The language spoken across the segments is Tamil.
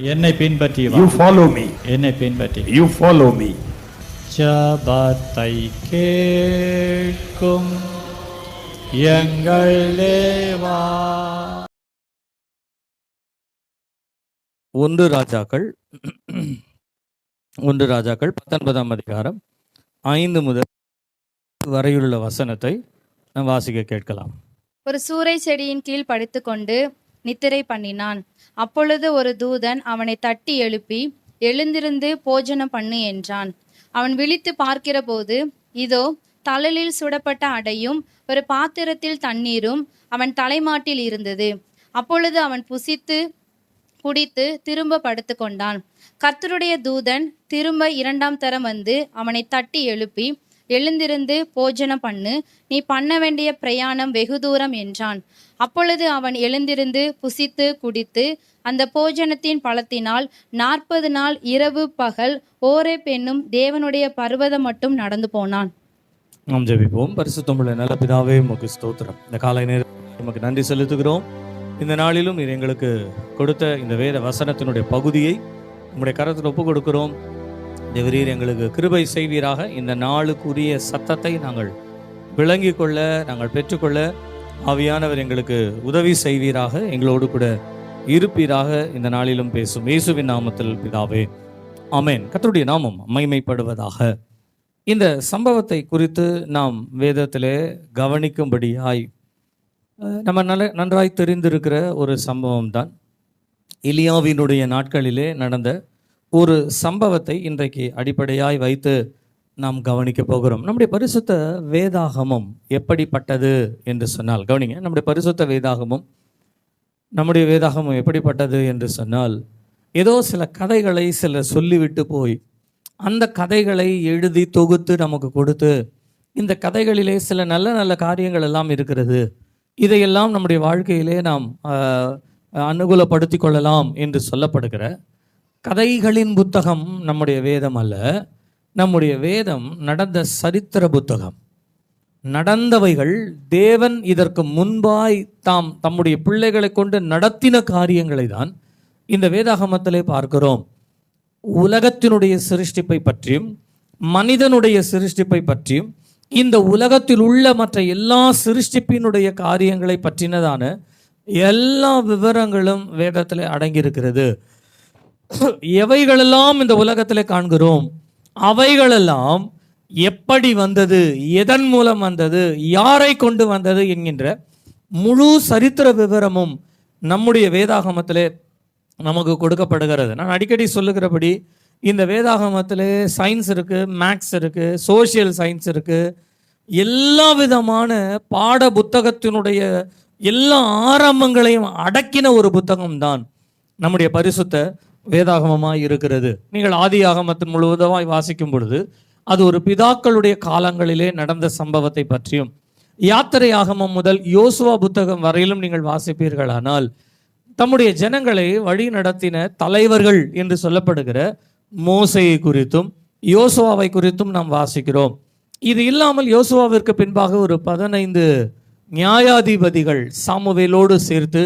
என்னை பின்பற்றி வா. You follow me. என்னை பின்பற்றி. You follow me. ஜபத்தை கேட்கும் எங்கள் தேவா. 1 ராஜாக்கள் 19 அதிகாரம் 5 முதல் வரையுள்ள வசனத்தை நாம் வாசிக்க கேட்கலாம். ஒரு சூரை செடியின் கீழ் படுத்துக்கொண்டு நித்திரை பண்ணினான். அப்பொழுது ஒரு தூதன் அவனை தட்டி எழுப்பி, எழுந்திருந்து போஜனம் பண்ணு என்றான். அவன் விழித்து பார்க்கிற போது, இதோ தழலில் சுடப்பட்ட அடையும் ஒரு பாத்திரத்தில் தண்ணீரும் அவன் தலைமாட்டில் இருந்தது. அப்பொழுது அவன் புசித்து குடித்து திரும்ப படுத்து கொண்டான். கர்த்தருடைய தூதன் திரும்ப 2ஆம் தரம் வந்து அவனை தட்டி எழுப்பி, எழுந்திருந்து போஜனம் பண்ணு, நீ பண்ண வேண்டிய பிரயாணம் வெகு தூரம் என்றான். அப்பொழுது அவன் எழுந்திருந்து புசித்து குடித்து அந்த போஜனத்தின் பலத்தினால் 40 நாள் இரவு பகல் ஓரேப் என்னும் தேவனுடைய பர்வதம் மட்டும் நடந்து போனான். நாம் ஜெபிப்போம். பரிசுத்தமுள்ள நல்ல பிதாவே, உமக்கு ஸ்தோத்திரம். இந்த காலை நேரம் உமக்கு நன்றி செலுத்துகிறோம். இந்த நாளிலும் நீர் எங்களுக்கு கொடுத்த இந்த வேத வசனத்தினுடைய பகுதியை உங்களுடைய கரத்தில் ஒப்பு கொடுக்கிறோம். தேவரீர் எங்களுக்கு கிருபை செய்வீராக. இந்த நாளுக்குரிய சத்தத்தை நாங்கள் விளங்கி கொள்ள, நாங்கள் பெற்றுக்கொள்ள ஆவியானவர் எங்களுக்கு உதவி செய்வீராக. எங்களோடு கூட இருப்பீராக. இந்த நாளிலும் பேசும் இயேசுவின் நாமத்தில் பிதாவே, ஆமென். கர்த்தருடைய நாமம் மகிமைப்படுவதாக. இந்த சம்பவத்தை குறித்து நாம் வேதத்திலே கவனிக்கும்படியாய் நம்ம நன்றாய் தெரிந்திருக்கிற ஒரு சம்பவம் தான். எலியாவினுடைய நாட்களிலே நடந்த ஒரு சம்பவத்தை இன்றைக்கு அடிப்படையாய் வைத்து நாம் கவனிக்க போகிறோம். நம்முடைய பரிசுத்த வேதாகமம் எப்படிப்பட்டது என்று சொன்னால், கவனிங்க, நம்முடைய பரிசுத்த வேதாகமம் எப்படிப்பட்டது என்று சொன்னால், ஏதோ சில கதைகளை சிலர் சொல்லிவிட்டு போய் அந்த கதைகளை எழுதி தொகுத்து நமக்கு கொடுத்து, இந்த கதைகளிலே சில நல்ல நல்ல காரியங்கள் எல்லாம் இருக்கிறது, இதையெல்லாம் நம்முடைய வாழ்க்கையிலே நாம் அனுகூலப்படுத்தி கொள்ளலாம் என்று சொல்லப்படுகிற கதைகளின் புத்தகம் நம்முடைய வேதம் அல்ல. நம்முடைய வேதம் நடந்த சரித்திர புத்தகம். நடந்தவைகள், தேவன் இதற்கு முன்பாய் தம்முடைய பிள்ளைகளை கொண்டு நடத்தின காரியங்களை தான் இந்த வேதாகமத்திலே பார்க்கிறோம். உலகத்தினுடைய சிருஷ்டிப்பை பற்றியும் மனிதனுடைய சிருஷ்டிப்பை பற்றியும் இந்த உலகத்தில் உள்ள மற்ற எல்லா சிருஷ்டிப்பினுடைய காரியங்களை பற்றினதான எல்லா விவரங்களும் வேதத்திலே அடங்கியிருக்கிறது. எவைகளெல்லாம் இந்த உலகத்திலே காண்கிறோம், அவைகளெல்லாம் எப்படி வந்தது, எதன் மூலம் வந்தது, யாரை கொண்டு வந்தது என்கின்ற முழு சரித்திர விவரமும் நம்முடைய வேதாகமத்திலே நமக்கு கொடுக்கப்படுகிறது. நான் அடிக்கடி சொல்லுகிறபடி இந்த வேதாகமத்திலே சயின்ஸ் இருக்குது, மேக்ஸ் இருக்குது, சோஷியல் சயின்ஸ் இருக்குது, எல்லா விதமான பாட புத்தகத்தினுடைய எல்லா ஆரம்பங்களையும் அடக்கின ஒரு புத்தகம்தான் நம்முடைய பரிசுத்த வேதாகமமாய் இருக்கிறது. நீங்கள் ஆதி ஆகமத்தின் முழுவதுமாய் வாசிக்கும் பொழுது அது ஒரு பிதாக்களுடைய காலங்களிலே நடந்த சம்பவத்தை பற்றியும், யாத்திரை ஆகமம் முதல் யோசுவா புத்தகம் வரையிலும் நீங்கள் வாசிப்பீர்களானால் தம்முடைய ஜனங்களை வழி நடத்தின தலைவர்கள் என்று சொல்லப்படுகிற மோசேயை குறித்தும் யோசுவாவை குறித்தும் நாம் வாசிக்கிறோம். இது இல்லாமல் யோசுவாவிற்கு பின்பாக ஒரு 15 நியாயாதிபதிகள், சாமுவேலோடு சேர்த்து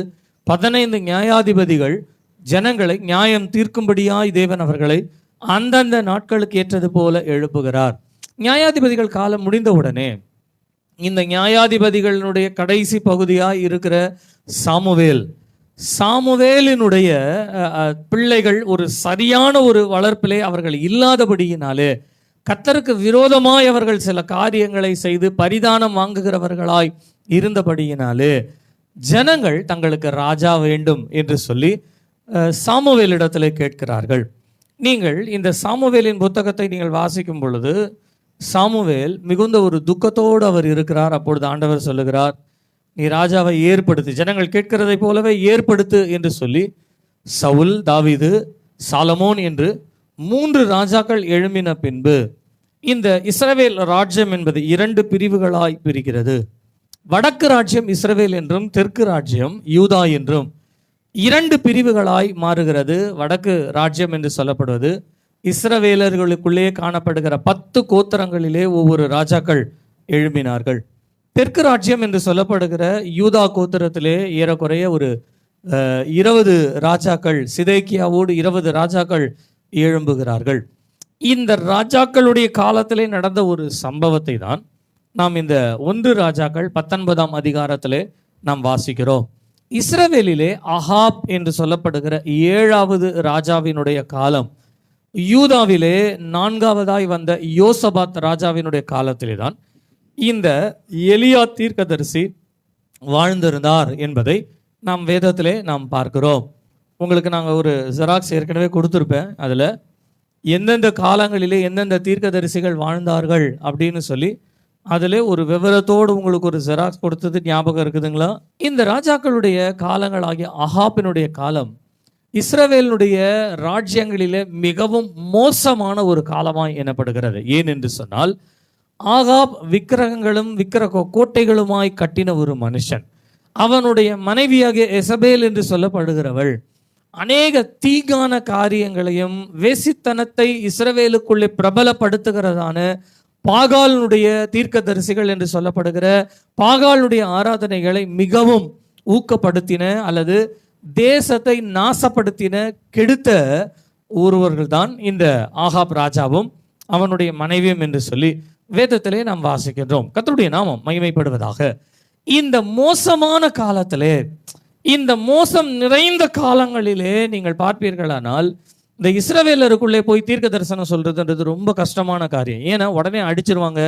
15 நியாயாதிபதிகள் ஜனங்களை நியாயம் தீர்க்கும்படியாய் தேவன் அவர்களை அந்தந்த நாட்களுக்கு ஏற்றது போல எழுப்புகிறார். நியாயாதிபதிகள் காலம் முடிந்தவுடனே இந்த நியாயாதிபதிகளினுடைய கடைசி பகுதியாய் இருக்கிற சாமுவேலினுடைய பிள்ளைகள் ஒரு சரியான ஒரு வளர்ப்பிலே அவர்கள் இல்லாதபடியினாலே கர்த்தருக்கு விரோதமாய் அவர்கள் சில காரியங்களை செய்து பரிதானம் வாங்குகிறவர்களாய் இருந்தபடியினாலே ஜனங்கள் தங்களுக்கு ராஜா வேண்டும் என்று சொல்லி சாமுவேலிடத்திலே கேட்கிறார்கள். நீங்கள் இந்த சாமுவேலின் புத்தகத்தை நீங்கள் வாசிக்கும் பொழுது சாமுவேல் மிகுந்த ஒரு துக்கத்தோடு அவர் இருக்கிறார். அப்பொழுது ஆண்டவர் சொல்லுகிறார், நீ ராஜாவை ஏற்படுத்து, ஜனங்கள் கேட்கிறதை போலவே ஏற்படுத்து என்று சொல்லி சவுல், தாவீது, சாலமோன் என்று 3 ராஜாக்கள் எழும்பின பின்பு இந்த இஸ்ரவேல் ராஜ்யம் என்பது 2 பிரிவுகளாய் பிரிக்கிறது. வடக்கு ராஜ்யம் இஸ்ரவேல் என்றும் தெற்கு ராஜ்யம் யூதா என்றும் 2 பிரிவுகளாய் மாறுகிறது. வடக்கு ராஜ்யம் என்று சொல்லப்படுவது இஸ்ரவேலர்களுக்குள்ளே காணப்படுகிற 10 கோத்திரங்களிலே ஒவ்வொரு ராஜாக்கள் எழும்பினார்கள். தெற்கு ராஜ்யம் என்று சொல்லப்படுகிற யூதா கோத்திரத்திலே ஏறக்குறைய ஒரு 20 ராஜாக்கள், சிதேக்கியாவோடு 20 ராஜாக்கள் எழும்புகிறார்கள். இந்த ராஜாக்களுடைய காலத்திலே நடந்த ஒரு சம்பவத்தை தான் நாம் இந்த 1 ராஜாக்கள் 19ஆம் அதிகாரத்திலே நாம் வாசிக்கிறோம். இஸ்ரவேலிலே அகாப் என்று சொல்லப்படுகிற 7வது ராஜாவினுடைய காலம், யூதாவிலே 4வதாய் வந்த யோசபாத் ராஜாவினுடைய காலத்திலே தான் இந்த எலியா தீர்க்கதரிசி வாழ்ந்திருந்தார் என்பதை நாம் வேதத்திலே நாம் பார்க்கிறோம். உங்களுக்கு நாங்கள் ஒரு ஜெராக்ஸ் ஏற்கனவே கொடுத்துருப்பேன். அதில் எந்தெந்த காலங்களிலே எந்தெந்த தீர்க்கதரிசிகள் வாழ்ந்தார்கள் அப்படின்னு சொல்லி அதில் ஒரு விவரத்தோடு உங்களுக்கு ஒரு ஜெராக்ஸ் கொடுத்தது ஞாபகம் இருக்குதுங்களா? இந்த ராஜாக்களுடைய காலங்களாகிய அகாப்பினுடைய காலம் இஸ்ரவேலுடைய ராஜ்யங்களிலே மிகவும் மோசமான ஒரு காலமாய் எண்ணப்படுகிறது. ஏன் என்று சொன்னால், ஆகாப் விக்கிரகங்களும் விக்கிரக கோட்டைகளுமாய் கட்டின ஒரு மனுஷன். அவனுடைய மனைவியாகிய எசபேல் என்று சொல்லப்படுகிறவள் அநேக தீங்கான காரியங்களையும் வேசித்தனத்தை இஸ்ரவேலுக்குள்ளே பிரபலப்படுத்துகிறதான பாகாலுடைய தீர்க்கதரிசிகள் என்று சொல்லப்படுகிற பாகாலுடைய ஆராதனைகளை மிகவும் ஊக்கப்படுத்தின அல்லது தேசத்தை நாசப்படுத்தின கெடுத்த ஒருவர்கள் தான் இந்த ஆகாப் ராஜாவும் அவனுடைய மனைவியும் என்று சொல்லி வேதத்திலே நாம் வாசிக்கின்றோம். கர்த்தருடைய நாமம் மகிமைப்படுவதாக. இந்த மோசமான காலத்திலே, இந்த மோசம் நிறைந்த காலங்களிலே நீங்கள் பார்ப்பீர்களானால் இந்த இஸ்ரவேலருக்குள்ளே போய் தீர்க்க தரிசனம் சொல்றதுன்றது ரொம்ப கஷ்டமான காரியம். ஏன்னா உடனே அடிச்சிருவாங்க,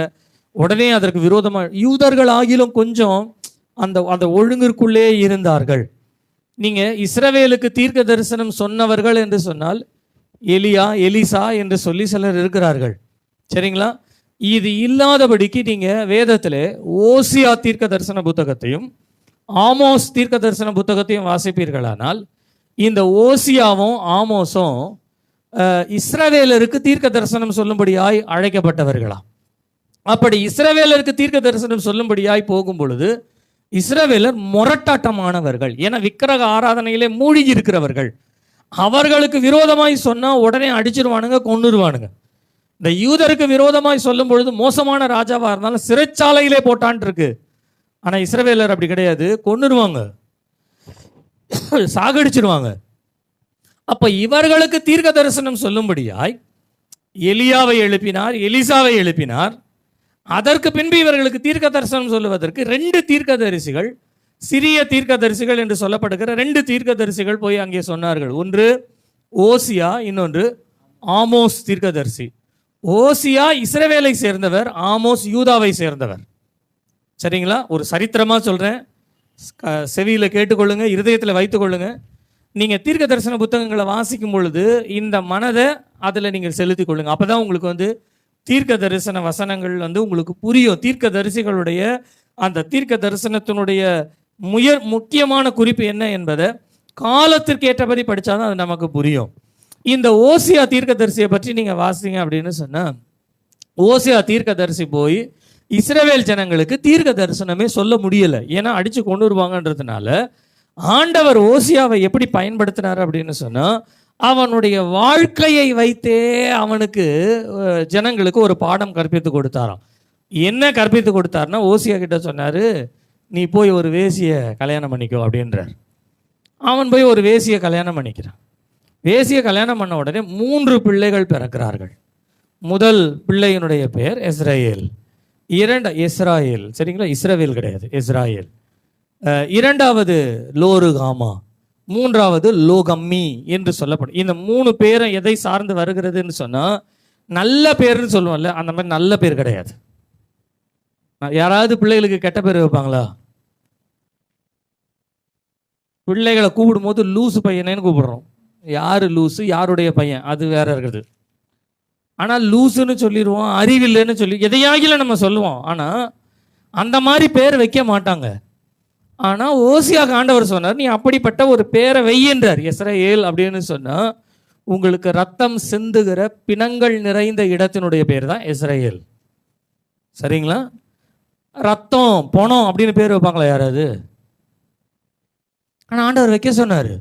உடனே அதற்கு விரோதமாக. யூதர்கள் ஆகிலும் கொஞ்சம் அந்த ஒழுங்கிற்குள்ளே இருந்தார்கள். நீங்க இஸ்ரவேலுக்கு தீர்க்க தரிசனம் சொன்னவர்கள் என்று சொன்னால் எலியா, எலிசா என்று சொல்லி சிலர் இருக்கிறார்கள். சரிங்களா? இது இல்லாதபடிக்கு நீங்க வேதத்திலே ஓசியா தீர்க்க தரிசன புத்தகத்தையும் ஆமோஸ் தீர்க்க தரிசன புத்தகத்தையும் வாசிப்பீர்களானால் இந்த ஓசியாவும் ஆமோஸும் இஸ்ரவேலருக்கு தீர்க்க தரிசனம் சொல்லும்படியாய் அழைக்கப்பட்டவர்களாம். அப்படி இஸ்ரவேலருக்கு தீர்க்க தரிசனம் சொல்லும்படியாய் போகும் பொழுது இஸ்ரவேலர் முரட்டாட்டமானவர்கள். ஏன்னா விக்கிரக ஆராதனையிலே மூழ்கி இருக்கிறவர்கள். அவர்களுக்கு விரோதமாய் சொன்னா உடனே அடிச்சிருவானுங்க, கொன்னுருவானுங்க. இந்த யூதருக்கு விரோதமாய் சொல்லும் பொழுது மோசமான ராஜாவா இருந்தாலும் சிறைச்சாலையிலே போட்டான் இருக்கு. ஆனா இஸ்ரவேலர் அப்படி கிடையாது, கொன்னுருவாங்க, சாகடிச்சிருவாங்க. அப்ப இவர்களுக்கு தீர்க்க தரிசனம் சொல்லும்படியாய் எலியாவை எழுப்பினார், எலிசாவை எழுப்பினார். அதற்கு பின்பு இவர்களுக்கு தீர்க்க தரிசனம் சொல்லுவதற்கு 2 தீர்க்கதரிசிகள், சிறிய தீர்க்கதரிசிகள் என்று சொல்லப்படுகிற 2 தீர்க்கதரிசிகள் போய் அங்கே சொன்னார்கள். ஒன்று ஓசியா, இன்னொன்று ஆமோஸ் தீர்க்கதரிசி. ஓசியா இஸ்ரவேலை சேர்ந்தவர், ஆமோஸ் யூதாவை சேர்ந்தவர். சரிங்களா? ஒரு சரித்திரமா சொல்றேன், செவியில கேட்டுக்கொள்ளுங்க, இருதயத்தில் வைத்துக்கொள்ளுங்க. நீங்க தீர்க்க தரிசன புத்தகங்களை வாசிக்கும் பொழுது இந்த மனதை அதில் நீங்கள் செலுத்திக் கொள்ளுங்க. அப்பதான் உங்களுக்கு தீர்க்க தரிசன வசனங்கள் உங்களுக்கு புரியும். தீர்க்க தரிசிகளுடைய அந்த தீர்க்க தரிசனத்தினுடைய முக்கியமான குறிப்பு என்ன என்பதை காலத்திற்கு ஏற்றபடி படித்தாதான் அது நமக்கு புரியும். இந்த ஓசியா தீர்க்க தரிசியை பற்றி நீங்கள் வாசிங்க அப்படின்னு சொன்னால், ஓசியா தீர்க்க தரிசி போய் இஸ்ரவேல் ஜனங்களுக்கு தீர்க்க தரிசனமே சொல்ல முடியலை. ஏன்னா அடித்து கொண்டு வருவாங்கன்றதுனால ஆண்டவர் ஓசியாவை எப்படி பயன்படுத்தினார் அப்படின்னு சொன்னால், அவனுடைய வாழ்க்கையை வைத்தே அவனுக்கு ஜனங்களுக்கு ஒரு பாடம் கற்பித்து கொடுத்தாராம். என்ன கற்பித்து கொடுத்தாருன்னா, ஓசியா கிட்ட சொன்னார், நீ போய் ஒரு வேசியை கல்யாணம் பண்ணிக்கோ அப்படின்றார். அவன் போய் ஒரு வேசியை கல்யாணம் பண்ணிக்கிறான். வேசியை கல்யாணம் பண்ண உடனே 3 பிள்ளைகள் பிறக்கிறார்கள். முதல் பிள்ளையினுடைய பெயர் எஸ்ராயேல், எஸ்ராயேல், சரிங்களா? இஸ்ரவேல் கிடையாது, எஸ்ராயேல். 2வது லோருகாமா, 3வது லோகம்மி என்று சொல்லப்படும். இந்த 3 பேரும் எதை சார்ந்து வருகிறதுன்னு சொன்னா, நல்ல பேர்னு சொல்லுவோம்ல, அந்த மாதிரி நல்ல பேர் கிடையாது. யாராவது பிள்ளைகளுக்கு கெட்ட பேர் வைப்பாங்களா? பிள்ளைகளை கூப்பிடும் போது லூசு பையனேன்னு கூப்பிடுறோம். யாரு லூசு, யாருடைய பையன், அது வேற இருக்குது. ஆனால் லூசுன்னு சொல்லிடுவோம், அறிவில்லைன்னு சொல்லி எதையாகில நம்ம சொல்லுவோம். ஆனால் அந்த மாதிரி பேர் வைக்க மாட்டாங்க. ஆனால் ஓசியாக ஆண்டவர் சொன்னார், நீ அப்படிப்பட்ட ஒரு பேரை வையின்றார். எஸ்ராயேல் அப்படின்னு சொன்னால் உங்களுக்கு ரத்தம் சிந்துகிற பிணங்கள் நிறைந்த இடத்தினுடைய பேர் தான் எஸ்ராயேல். சரிங்களா? ரத்தம் பணம் அப்படின்னு பேர் வைப்பாங்களா யாராவது? ஆனால் ஆண்டவர் வைக்க சொன்னார்.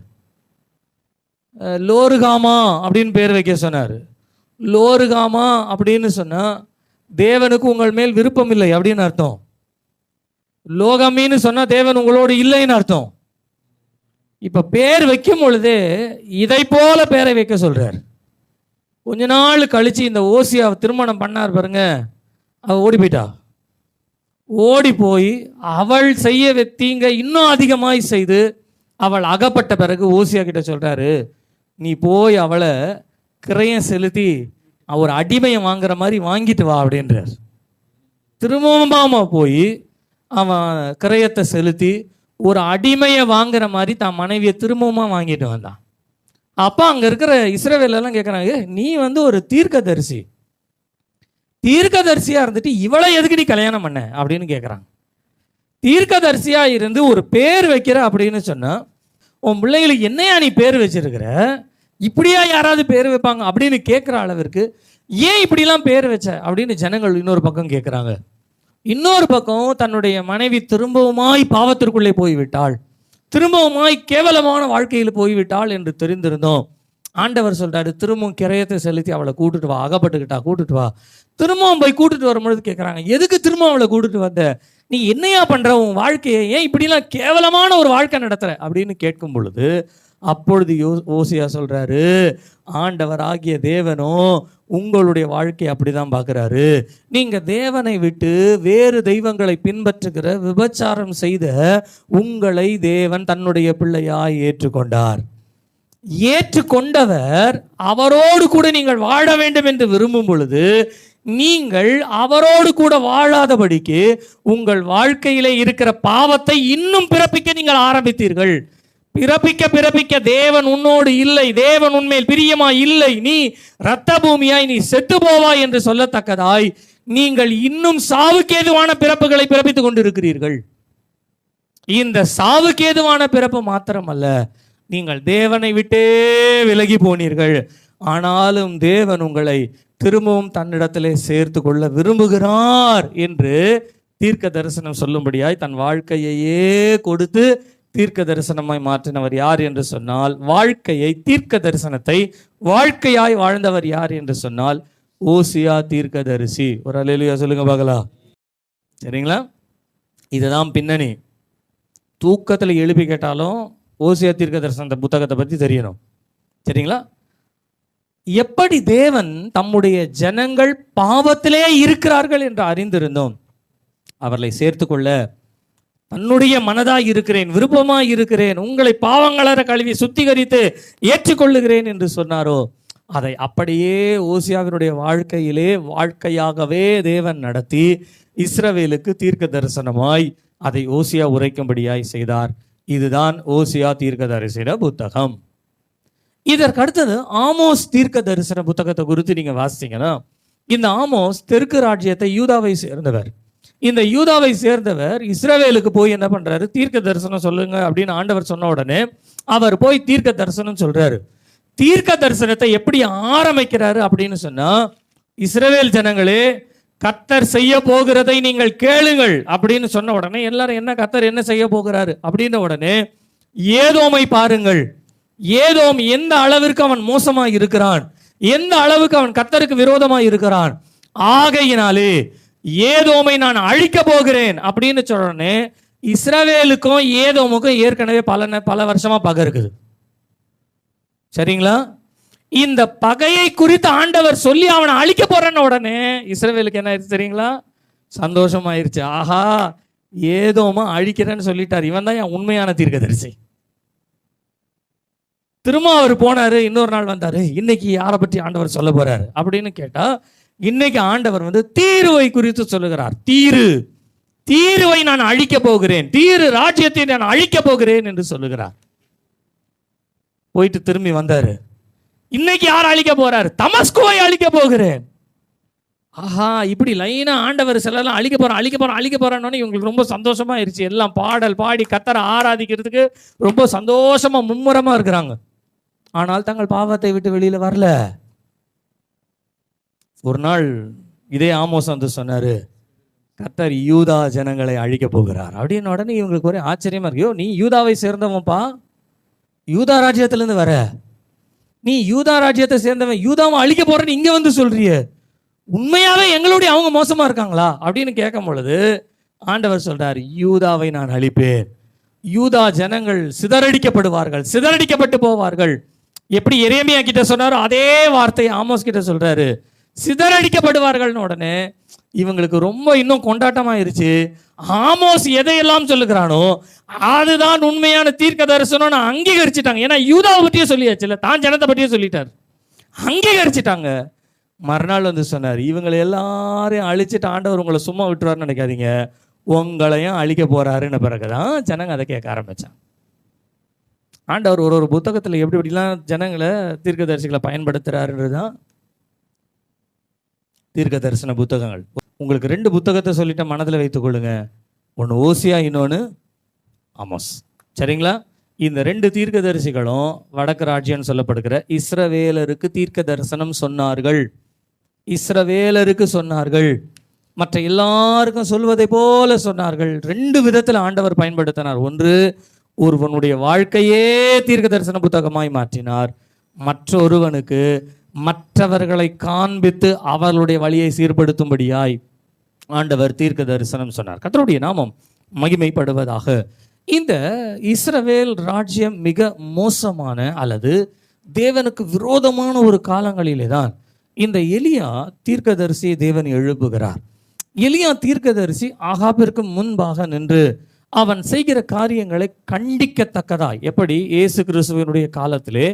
லோருகாமா அப்படின்னு பேர் வைக்க சொன்னார். லோருகாமா அப்படின்னு சொன்னால் தேவனுக்கு உங்கள் மேல் விருப்பம் இல்லை அப்படின்னு அர்த்தம். லோகமின்னு சொன்னா தேவன் உங்களோடு இல்லைன்னு அர்த்தம். இப்ப பேர் வைக்கும் பொழுதே இதை போல பேரை வைக்க சொல்றார். கொஞ்ச நாள் கழிச்சு இந்த ஓசியாவை திருமணம் பண்ணார் பாருங்க, அவ ஓடி போயிட்டா. ஓடி போய் அவள் செய்ய தீங்க இன்னும் அதிகமாய் செய்து அவள் அகப்பட்ட பிறகு ஓசியா கிட்ட சொல்றாரு, நீ போய் அவளை கிரயம் செலுத்தி ஒரு அடிமையை வாங்குற மாதிரி வாங்கிட்டு வா அப்படின்றார். திரும்பமா போய் அவன் கிரயத்தை செலுத்தி ஒரு அடிமையை வாங்குற மாதிரி தான் மனைவியை திரும்பவுமா வாங்கிட்டு வந்தான். அப்போ அங்கே இருக்கிற இஸ்ரவேலெல்லாம் கேட்குறாங்க, நீ ஒரு தீர்க்கதரிசி, தீர்க்கதரிசியாக இருந்துட்டு இவளை எதுக்கு நீ கல்யாணம் பண்ண அப்படின்னு கேட்குறாங்க. தீர்க்கதரிசியாக இருந்து ஒரு பேர் வைக்கிற அப்படின்னு சொன்னால், உன் பிள்ளைங்களுக்கு என்னையா நீ பேர் வச்சிருக்கிற, இப்படியா யாராவது பேர் வைப்பாங்க அப்படின்னு கேட்குற அளவிற்கு ஏன் இப்படிலாம் பேர் வச்ச அப்படின்னு ஜனங்கள் இன்னொரு பக்கம் கேட்குறாங்க. இன்னொரு பக்கம் தன்னுடைய மனைவி திரும்பவுமாய் பாவத்திற்குள்ளே போய்விட்டாள், திரும்பவுமாய் கேவலமான வாழ்க்கையில் போய்விட்டாள் என்று தெரிந்திருந்தோம். ஆண்டவர் சொல்றாரு, திரும்பவும் கிரயத்தை செலுத்தி அவளை கூட்டுட்டு வா, அகப்பட்டுக்கிட்டா கூட்டுட்டு வா. திரும்பவும் போய் கூட்டுட்டு வரும்பொழுது கேட்குறாங்க, எதுக்கு திரும்ப அவளை கூட்டுட்டு வந்த, நீ என்னையா பண்ற, உன் வாழ்க்கையை ஏன் இப்படிலாம் கேவலமான ஒரு வாழ்க்கை நடத்துற அப்படின்னு கேட்கும் பொழுது அப்பொழுது ஓசியா சொல்றாரு, ஆண்டவர் ஆகிய தேவனோ உங்களுடைய வாழ்க்கையை அப்படிதான் பார்க்குறாரு. நீங்க தேவனை விட்டு வேறு தெய்வங்களை பின்பற்றுகிற விபச்சாரம் செய்த உங்களை தேவன் தன்னுடைய பிள்ளையாய் ஏற்றுக்கொண்டார். ஏற்றுக்கொண்டவர் அவரோடு கூட நீங்கள் வாழ வேண்டும் என்று விரும்பும் பொழுது நீங்கள் அவரோடு கூட வாழாதபடிக்கு உங்கள் வாழ்க்கையிலே இருக்கிற பாவத்தை இன்னும் பிறப்பிக்க நீங்கள் ஆரம்பித்தீர்கள். பிறப்பிக்க பிறப்பிக்க தேவன் உன்னோடு இல்லை, தேவன் உன்மேல் பிரியமா இல்லை, நீ இரத்த பூமியாய் நீ செத்து போவாய் என்று சொல்லத்தக்கதாய் நீங்கள் இன்னும் சாவுக்கேதுவான பிறப்புகளை பிறப்பித்துக் கொண்டிருக்கிறீர்கள். இந்த சாவுக்கேதுவான பிறப்பு மாத்திரமல்ல, நீங்கள் தேவனை விட்டே விலகி போனீர்கள். ஆனாலும் தேவன் உங்களை திரும்பவும் தன்னிடத்திலே சேர்த்து கொள்ள விரும்புகிறார் என்று தீர்க்க தரிசனம் சொல்லும்படியாய் தன் வாழ்க்கையையே கொடுத்து தீர்க்க தரிசனமாய் மாற்றினவர் யார் என்று சொன்னால், வாழ்க்கையை தீர்க்க தரிசனத்தை வாழ்க்கையாய் வாழ்ந்தவர் யார் என்று சொன்னால் ஓசியா தீர்க்கதரிசி. ஒரு அல்லேலூயா சொல்லுங்க பார்க்கலாம். சரிங்களா? இதுதான் பின்னணி. தூக்கத்தில் எழுப்பி கேட்டாலும் ஓசியா தீர்க்க தரிசன புத்தகத்தை பற்றி தெரியணும். சரிங்களா? எப்படி தேவன் தம்முடைய ஜனங்கள் பாவத்திலே இருக்கிறார்கள் என்று அறிந்திருந்தோம், அவர்களை சேர்த்துக்கொள்ள தன்னுடைய மனதாய் இருக்கிறேன், விருப்பமாய் இருக்கிறேன், உங்களை பாவங்களற கழுவி சுத்திகரித்து ஏற்றுக்கொள்ளுகிறேன் என்று சொன்னாரோ, அதை அப்படியே ஓசியாவினுடைய வாழ்க்கையிலே வாழ்க்கையாகவே தேவன் நடத்தி இஸ்ரவேலுக்கு தீர்க்க தரிசனமாய் அதை ஓசியா உரைக்கும்படியாய் செய்தார். இதுதான் ஓசியா தீர்க்க தரிசன புத்தகம். இதற்கு அடுத்தது ஆமோஸ் தீர்க்க தரிசன புத்தகத்தை குறித்து நீங்க வாசித்தீங்கன்னா, இந்த ஆமோஸ் தெற்கு ராஜ்யத்தை யூதாவை சேர்ந்தவர். இந்த யூதாவை சேர்ந்தவர் இஸ்ரவேலுக்கு போய் என்ன பண்றாரு, தீர்க்க தரிசனம் சொல்லுங்க அப்படின்னு ஆண்டவர் சொன்ன உடனே அவர் போய் தீர்க்க தரிசனம் சொல்றாரு. தீர்க்க தரிசனத்தை எப்படி ஆரம்பிக்கிறாரு அப்படின்னு சொன்னா, இஸ்ரவேல் ஜனங்களே, கர்த்தர் செய்ய போகிறதை நீங்கள் கேளுங்கள் அப்படின்னு சொன்ன உடனே எல்லாரும் என்ன கர்த்தர் என்ன செய்ய போகிறாரு அப்படின்ன உடனே ஏதோமை பாருங்கள், ஏதோம் எந்த அளவிற்கு அவன் மோசமாய் இருக்கிறான், எந்த அளவுக்கு அவன் கர்த்தருக்கு விரோதமாய் இருக்கிறான், ஆகையினாலே ஏதோமை நான் அழிக்க போகிறேன் அப்படின்னு சொல்றேன்னு இஸ்ரவேலுக்கும் ஏதோமுக்கும் ஏற்கனவே பல வருஷமா பகை இருக்குது. சரிங்களா? இந்த பகையை குறித்து ஆண்டவர் சொல்லி அவனை அழிக்க போறேன்னு உடனே இஸ்ரவேலுக்கு என்ன ஆயிடுச்சு தெரியுங்களா? சந்தோஷமாயிருச்சு. ஆஹா, ஏதோமா அழிக்கிறேன்னு சொல்லிட்டார், இவன் தான் என் உண்மையான தீர்க்கதரிசி. திரும்ப அவர் போனாரு, இன்னொரு நாள் வந்தாரு, இன்னைக்கு யாரை பற்றி ஆண்டவர் சொல்ல போறாரு அப்படின்னு கேட்டா, இன்னைக்கு ஆண்டவர் தீருவை குறித்து சொல்லுகிறார். தீருவை நான் அழிக்க போகிறேன், தீரு ராஜ்யத்தை நான் அழிக்க போகிறேன் என்று சொல்லுகிறார். போயிட்டு திரும்பி வந்தாரு, இன்னைக்கு யார் அழிக்க போறாரு, தமஸ்குவை அழிக்க போகிறேன். ஆஹா, இப்படி லைனா ஆண்டவர் சிலர்லாம் அழிக்க போறான்னு இவங்களுக்கு ரொம்ப சந்தோஷமா இருந்துச்சு. எல்லாம் பாடல் பாடி கர்த்தரை ஆராதிக்கிறதுக்கு ரொம்ப சந்தோஷமா மும்முரமா இருக்கிறாங்க. ஆனால் தங்கள் பாவத்தை விட்டு வெளியில வரல. ஒரு நாள் இதே ஆமோஸ் சொன்னாரு, கர்த்தர் யூதா ஜனங்களை அழிக்க போகிறார் அப்படின்னு. உடனே இவங்களுக்கு ஒரே ஆச்சரியமா இருக்கு. நீ யூதாவை சேர்ந்தவன்ப்பா, யூதா ராஜ்யத்திலிருந்து வர, நீ யூதா ராஜ்யத்தை சேர்ந்தவன், யூதாவை அழிக்க போறேன்னு இங்க சொல்றிய, உண்மையாவே எங்களுடைய அவங்க மோசமா இருக்காங்களா அப்படின்னு கேட்கும் பொழுது ஆண்டவர் சொல்றார், யூதாவை நான் அழிப்பேன், யூதா ஜனங்கள் சிதறடிக்கப்படுவார்கள், சிதறடிக்கப்பட்டு போவார்கள். எப்படி எரேமியா கிட்ட சொன்னாரோ அதே வார்த்தை ஆமோஸ் கிட்ட சொல்றாரு, சிதறடிக்கப்படுவார்கள்னு. உடனே இவங்களுக்கு ரொம்ப இன்னும் கொண்டாட்டமாயிருச்சு. ஆமோஸ் எதையெல்லாம் சொல்லுகிறானோ அதுதான் உண்மையான தீர்க்க தரிசனம் அங்கீகரிச்சுட்டாங்க. ஏன்னா யூதாவை பற்றியே சொல்லியாச்சுல, தான் ஜனத்தை பற்றியே சொல்லிட்டார், அங்கீகரிச்சுட்டாங்க. மறுநாள் வந்து சொன்னார், இவங்களை எல்லாரையும் அழிச்சிட்டு ஆண்டவர் உங்களை சும்மா விட்டுருவாருன்னு நினைக்காதீங்க, உங்களையும் அழிக்க போறாருன்னு. பிறகுதான் ஜனங்க அதை கேட்க ஆரம்பிச்சாங்க. ஆண்டவர் ஒரு புத்தகத்தில் எப்படி எப்படிலாம் ஜனங்களை தீர்க்க தரிசிகளை பயன்படுத்துறாருன்றதுதான் தீர்க்க தரிசன புத்தகங்கள். உங்களுக்கு 2 புத்தகத்தை சொல்லிட்டு மனதில் வைத்துக் கொள்ளுங்க. ஒன்று ஓசியா, இன்னொன்று ஆமோஸ். சரிங்களா? இந்த 2 தீர்க்க தரிசிகளும் வடக்கு ராஜ்யம் சொல்லப்படுகிற இஸ்ரவேலருக்கு தீர்க்க தரிசனம் சொன்னார்கள். இஸ்ரவேலருக்கு சொன்னார்கள், மற்ற எல்லாருக்கும் சொல்வதை போல சொன்னார்கள். 2 விதத்தில் ஆண்டவர் பயன்படுத்தினார். ஒன்று, ஒருவனுடைய வாழ்க்கையே தீர்க்க தரிசன புத்தகமாய் மாற்றினார். மற்றொருவனுக்கு மற்றவர்களை காண்பித்து அவர்களுடைய வழியை சீர்படுத்தும்படியாய் ஆண்டவர் தீர்க்க தரிசனம் சொன்னார். கர்த்தருடைய நாமம் மகிமைப்படுவதாக. இந்த இஸ்ரவேல் ராஜ்யம் மிக மோசமான அல்லது தேவனுக்கு விரோதமான ஒரு காலங்களிலே தான் இந்த எலியா தீர்க்கதரிசியை தேவன் எழுப்புகிறார். எலியா தீர்க்கதரிசி ஆகாபிற்கு முன்பாக நின்று அவன் செய்கிற காரியங்களை கண்டிக்கத்தக்கதாய், எப்படி இயேசு கிறிஸ்துவினுடைய காலத்திலே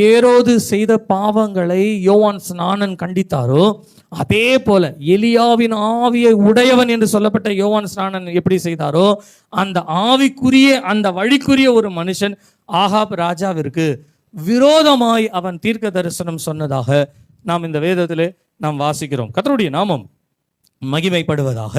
ஏரோது செய்த பாவங்களை யோவான் ஸ்நானன் கண்டித்தாரோ, அதே போல எலியாவின் ஆவியை உடையவன் என்று சொல்லப்பட்ட யோவான் ஸ்நானன் எப்படி செய்தாரோ, அந்த ஆவிக்குரிய அந்த வழிக்குரிய ஒரு மனுஷன் ஆகாப் ராஜாவிற்கு விரோதமாய் அவன் தீர்க்க தரிசனம் சொன்னதாக நாம் இந்த வேதத்திலே நாம் வாசிக்கிறோம். கர்த்தருடைய நாமம் மகிமைப்படுவதாக.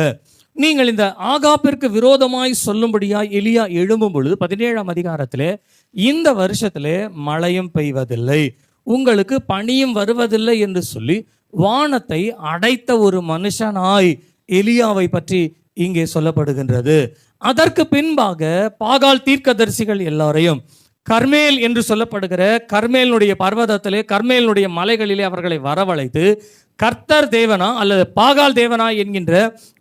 நீங்கள் இந்த ஆகாப்பிற்கு விரோதமாய் சொல்லும்படியாய் எலியா எழும்பும் பொழுது 17ஆம் அதிகாரத்திலே, இந்த வருஷத்திலே மழையும் பெய்வதில்லை, உங்களுக்கு பனியும் வருவதில்லை என்று சொல்லி வானத்தை அடைத்த ஒரு மனுஷனாய் எலியாவை பற்றி இங்கே சொல்லப்படுகின்றது. அதற்கு பின்பாக பாகால் தீர்க்கதரிசிகள் எல்லாரையும் கர்மேல் என்று சொல்லப்படுகிற கர்மேலுடைய பர்வதத்திலே, கர்மேலுடைய மலைகளிலே அவர்களை வரவழைத்து கர்த்தர் தேவனா அல்லது பாகால் தேவனா என்கின்ற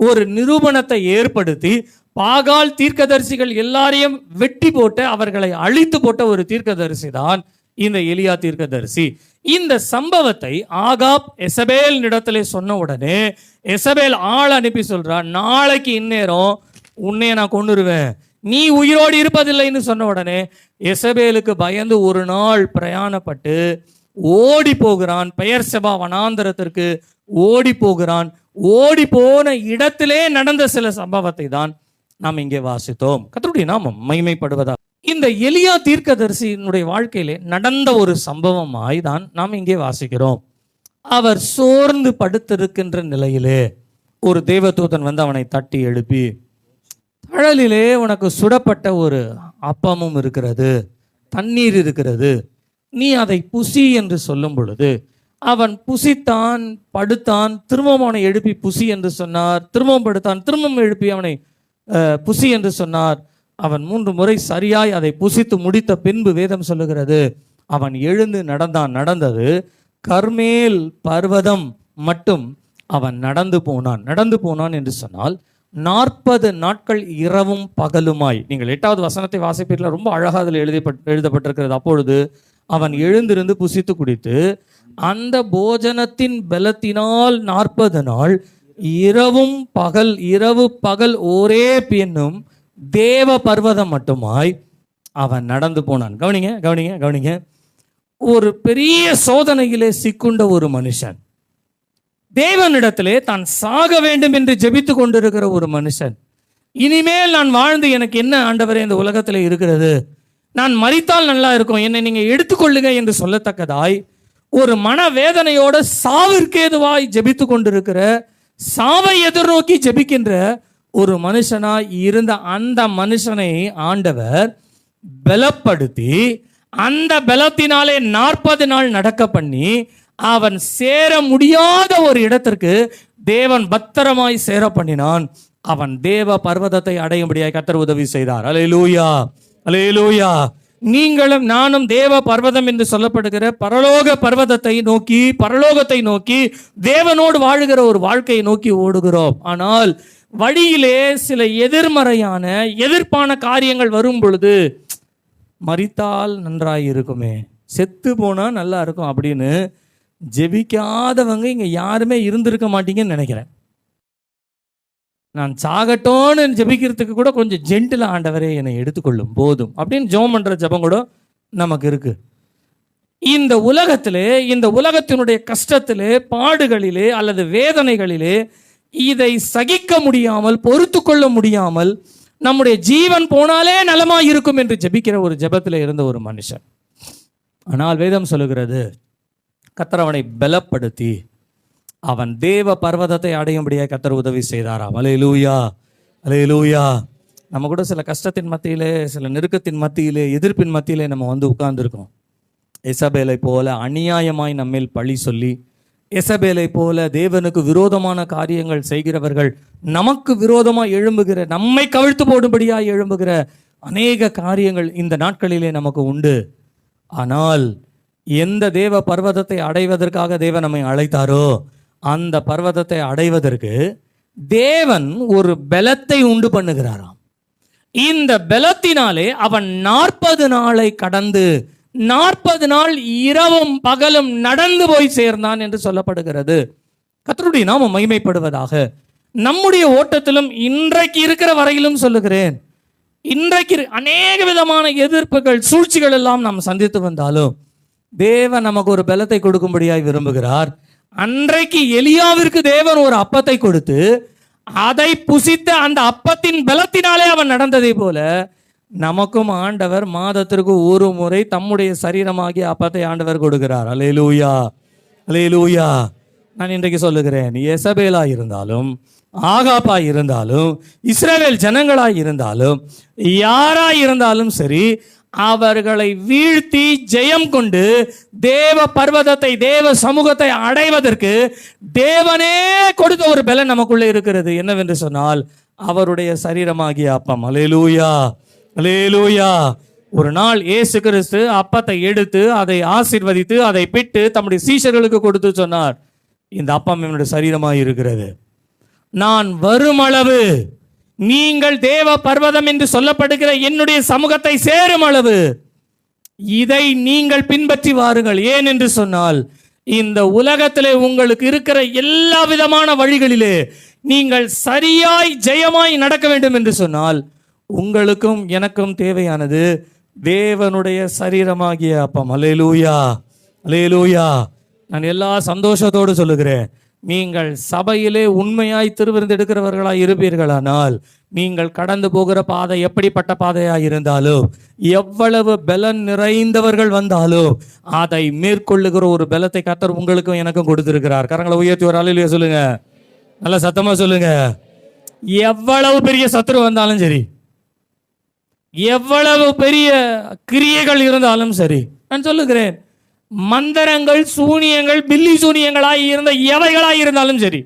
ஒரு நிரூபணத்தை ஏற்படுத்தி பாகால் தீர்க்கதரிசிகள் எல்லாரையும் வெட்டி போட்டு அவர்களை அழித்து போட்ட ஒரு தீர்க்கதரிசி தான் இந்த எலியா தீர்க்கதரிசி. இந்த சம்பவத்தை ஆகாப் எசபேல் இடத்திலே சொன்ன உடனே எசபேல் ஆள் அனுப்பி சொல்றான், நாளைக்கு இந்நேரம் உன்னைய நான் கொண்டுருவேன், நீ உயிரோடு இருப்பதில்லைன்னு சொன்ன உடனே எசபேலுக்கு பயந்து ஒரு நாள் பிரயாணப்பட்டு ஓடி போகிறான். பெயர்செபா வனாந்தரத்திற்கு ஓடி போகிறான். ஓடி போன இடத்திலே நடந்த சில சம்பவத்தை தான் நாம் இங்கே வாசித்தோம். கர்த்தருடைய நாமம் மகிமைப்படுவதா. இந்த எலியா தீர்க்கதரிசியினுடைய வாழ்க்கையிலே நடந்த ஒரு சம்பவமாய் தான் நாம் இங்கே வாசிக்கிறோம். அவர் சோர்ந்து படுத்திருக்கின்ற நிலையிலே ஒரு தேவதூதன் வந்து அவனை தட்டி எழுப்பி, தழலிலே உனக்கு சுடப்பட்ட ஒரு அப்பமும் இருக்கிறது, தண்ணீர் இருக்கிறது, நீ அதை புசி என்று சொல்லும் பொழுது அவன் புசித்தான், படுத்தான், திரும்பவும் அவனை எழுப்பி புசி என்று சொன்னார், திரும்பவும் படுத்தான், திரும்பவும் எழுப்பி அவனை புசி என்று சொன்னார். அவன் 3 முறை சரியாய் அதை புசித்து முடித்த பின்பு வேதம் சொல்லுகிறது அவன் எழுந்து நடந்தான். நடந்தது கர்மேல் பர்வதம் மட்டும் அவன் நடந்து போனான் என்று சொன்னால் 40 நாட்கள் இரவும் பகலுமாய். நீங்கள் 8வது வசனத்தை வாசிப்பீர்கள், ரொம்ப அழகாக அதில் எழுதப்பட்டிருக்கிறது. அப்பொழுது அவன் எழுந்திருந்து புசித்து குடித்து அந்த போஜனத்தின் பலத்தினால் 40 நாள் இரவு பகல் ஒரே பெண்ணும் தேவ பர்வதம் மட்டுமாய் அவன் நடந்து போனான். கவனிங்க. ஒரு பெரிய சோதனையிலே சிக்குண்ட ஒரு மனுஷன், தேவனிடத்திலே தான் சாக வேண்டும் என்று ஜெபித்து கொண்டிருக்கிற ஒரு மனுஷன், இனிமேல் நான் வாழ்ந்து எனக்கு என்ன ஆண்டவரே இந்த உலகத்தில் இருக்கிறது, நான் மரித்தால் நல்லா இருக்கும், என்னை நீங்க எடுத்துக்கொள்ளுங்க என்று சொல்லத்தக்கதாய் ஒரு மனவேதனையோட சாவிற்கேதுவாய் ஜெபித்து கொண்டிருக்கிற, சாவை எதிர்நோக்கி ஜெபிக்கின்ற ஒரு மனுஷனாய் இருந்த அந்த மனுஷனை ஆண்டவர் பலப்படுத்தி அந்த பலத்தினாலே 40 நாள் நடக்க பண்ணி அவன் சேர முடியாத ஒரு இடத்திற்கு தேவன் பத்திரமாய் சேர பண்ணினான். அவன் தேவ பர்வதத்தை அடையும்படியாய் கர்த்தர் உதவி செய்தார். அல்லேலூயா, அல்லேலூயா. நீங்களும் நானும் தேவ பர்வதம் என்று சொல்லப்படுகிற பரலோக பர்வதத்தை நோக்கி, பரலோகத்தை நோக்கி, தேவனோடு வாழுகிற ஒரு வாழ்க்கையை நோக்கி ஓடுகிறோம். ஆனால் வழியிலே சில எதிர்மறையான எதிர்ப்பான காரியங்கள் வரும் பொழுது மரித்தால் நன்றாய் இருக்குமே, செத்து போனா நல்லா இருக்கும் அப்படின்னு ஜெபிக்காதவங்க இங்க யாருமே இருந்திருக்க மாட்டீங்கன்னு நினைக்கிறேன். நான் சாகட்டோன்னு ஜெபிக்கிறதுக்கு கூட கொஞ்சம் ஜென்டில் ஆண்டவரே என்னை எடுத்துக்கொள்ளும் போதும் அப்படின்னு ஜெபம் பண்ற ஜெபம் கூட நமக்கு இருக்கு. இந்த உலகத்திலே, இந்த உலகத்தினுடைய கஷ்டத்திலே, பாடுகளிலே அல்லது வேதனைகளிலே இதை சகிக்க முடியாமல், பொறுத்து கொள்ள முடியாமல், நம்முடைய ஜீவன் போனாலே நலமா இருக்கும் என்று ஜெபிக்கிற ஒரு ஜெபத்தில் இருந்த ஒரு மனுஷன். ஆனால் வேதம் சொல்லுகிறது, கர்த்தர் அவனை பலப்படுத்தி அவன் தேவ பர்வதத்தை அடையும்படியாக கர்த்தர் உதவி செய்தாராம். அல்லேலூயா, அல்லேலூயா. நம்ம கூட சில கஷ்டத்தின் மத்தியிலே, சில நெருக்கத்தின் மத்தியிலே, எதிர்ப்பின் மத்தியிலே நம்ம வந்து உட்கார்ந்துருக்கோம். எசபேலை போல அநியாயமாய் நம்மேல் பழி சொல்லி, எசபேலை போல தேவனுக்கு விரோதமான காரியங்கள் செய்கிறவர்கள், நமக்கு விரோதமாக எழும்புகிற, நம்மை கவிழ்த்து போடும்படியாக எழும்புகிற அநேக காரியங்கள் இந்த நாட்களிலே நமக்கு உண்டு. ஆனால் எந்த தேவ பர்வதத்தை அடைவதற்காக தேவன் நம்மை அழைத்தாரோ அந்த பர்வதத்தை அடைவதற்கு தேவன் ஒரு பலத்தை உண்டு பண்ணுகிறாராம். இந்த பலத்தினாலே அவன் 40 நாளை கடந்து 40 நாள் இரவும் பகலும் நடந்து போய் சேர்ந்தான் என்று சொல்லப்படுகிறது. கர்த்தருடைய நாமம் மகிமைப்படுவதாக. நம்முடைய ஓட்டத்திலும் இன்றைக்கு இருக்கிற வரையிலும் சொல்லுகிறேன், இன்றைக்கு அநேக விதமான எதிர்ப்புகள், சூழ்ச்சிகள் எல்லாம் நாம் சந்தித்து வந்தாலும் தேவன் நமக்கு ஒரு பலத்தை கொடுக்கும்படியாய் விரும்புகிறார். அன்றைக்கு எலியாவிற்கு தேவன் ஒரு அப்பத்தை கொடுத்து அதை புசித்த அந்த அப்பத்தின் பலத்தினாலே அவன் நடந்ததை போல நமக்கும் ஆண்டவர் மாதத்திற்கு ஒரு முறை தம்முடைய சரீரமாகிய அப்பத்தை ஆண்டவர் கொடுக்கிறார். அல்லேலூயா, அல்லேலூயா. நான் இன்றைக்கு சொல்லுகிறேன், எசபேலா இருந்தாலும், ஆகாப்பா இருந்தாலும், இஸ்ரவேல் ஜனங்களாய் இருந்தாலும், யாராய் இருந்தாலும் சரி, அவர்களை வீழ்த்தி ஜெயம் கொண்டு தேவ பர்வதத்தை, தேவ சமூகத்தை அடைவதற்கு தேவனே கொடுத்த ஒரு பலன் நமக்குள்ளே இருக்கிறது. என்னவென்று சொன்னால் அவருடைய சரீரமாகிய அப்பம். அல்லேலூயா, அல்லேலூயா. ஒரு நாள் இயேசு கிறிஸ்து அப்பத்தை எடுத்து அதை ஆசீர்வதித்து அதை பிட்டு தம்முடைய சீஷர்களுக்கு கொடுத்து சொன்னார், இந்த அப்பம் என்னுடைய சரீரமாய் இருக்கிறது. நான் வருமளவு நீங்கள் தேவ பர்வதம் என்று சொல்லப்படுகிற என்னுடைய சமூகத்தை சேரும் அளவு இதை நீங்கள் பின்பற்றி வாருங்கள். ஏன் என்று சொன்னால் இந்த உலகத்திலே உங்களுக்கு இருக்கிற எல்லா விதமான வழிகளிலே நீங்கள் சரியாய் ஜெயமாய் நடக்க வேண்டும் என்று சொன்னால் உங்களுக்கும் எனக்கும் தேவையானது தேவனுடைய சரீரமாகிய அப்பம். அல்லேலூயா, அல்லேலூயா. நான் எல்லா சந்தோஷத்தோடு சொல்லுகிறேன், நீங்கள் சபையிலே உண்மையாய் திருவிருந்து எடுக்கிறவர்களாய் இருப்பீர்களானால் நீங்கள் கடந்து போகிற பாதை எப்படிப்பட்ட பாதையாய் இருந்தாலும், எவ்வளவு பலன் நிறைந்தவர்கள் வந்தாலும் அதை மேற்கொள்ளுகிற ஒரு பலத்தை கர்த்தர் உங்களுக்கும் எனக்கும் கொடுத்திருக்கிறார். கரங்களை உயர்த்தி ஒரு அல்லேலூயா சொல்லுங்க, நல்ல சத்தமா சொல்லுங்க. எவ்வளவு பெரிய சத்துரு வந்தாலும் சரி, எவ்வளவு பெரிய கிரியைகள் இருந்தாலும் சரி, நான் சொல்லுகிறேன், மந்திரங்கள், சூனியங்கள், பில்லி சூனியங்களாய் இருந்த எவைகளாய் இருந்தாலும் சரி,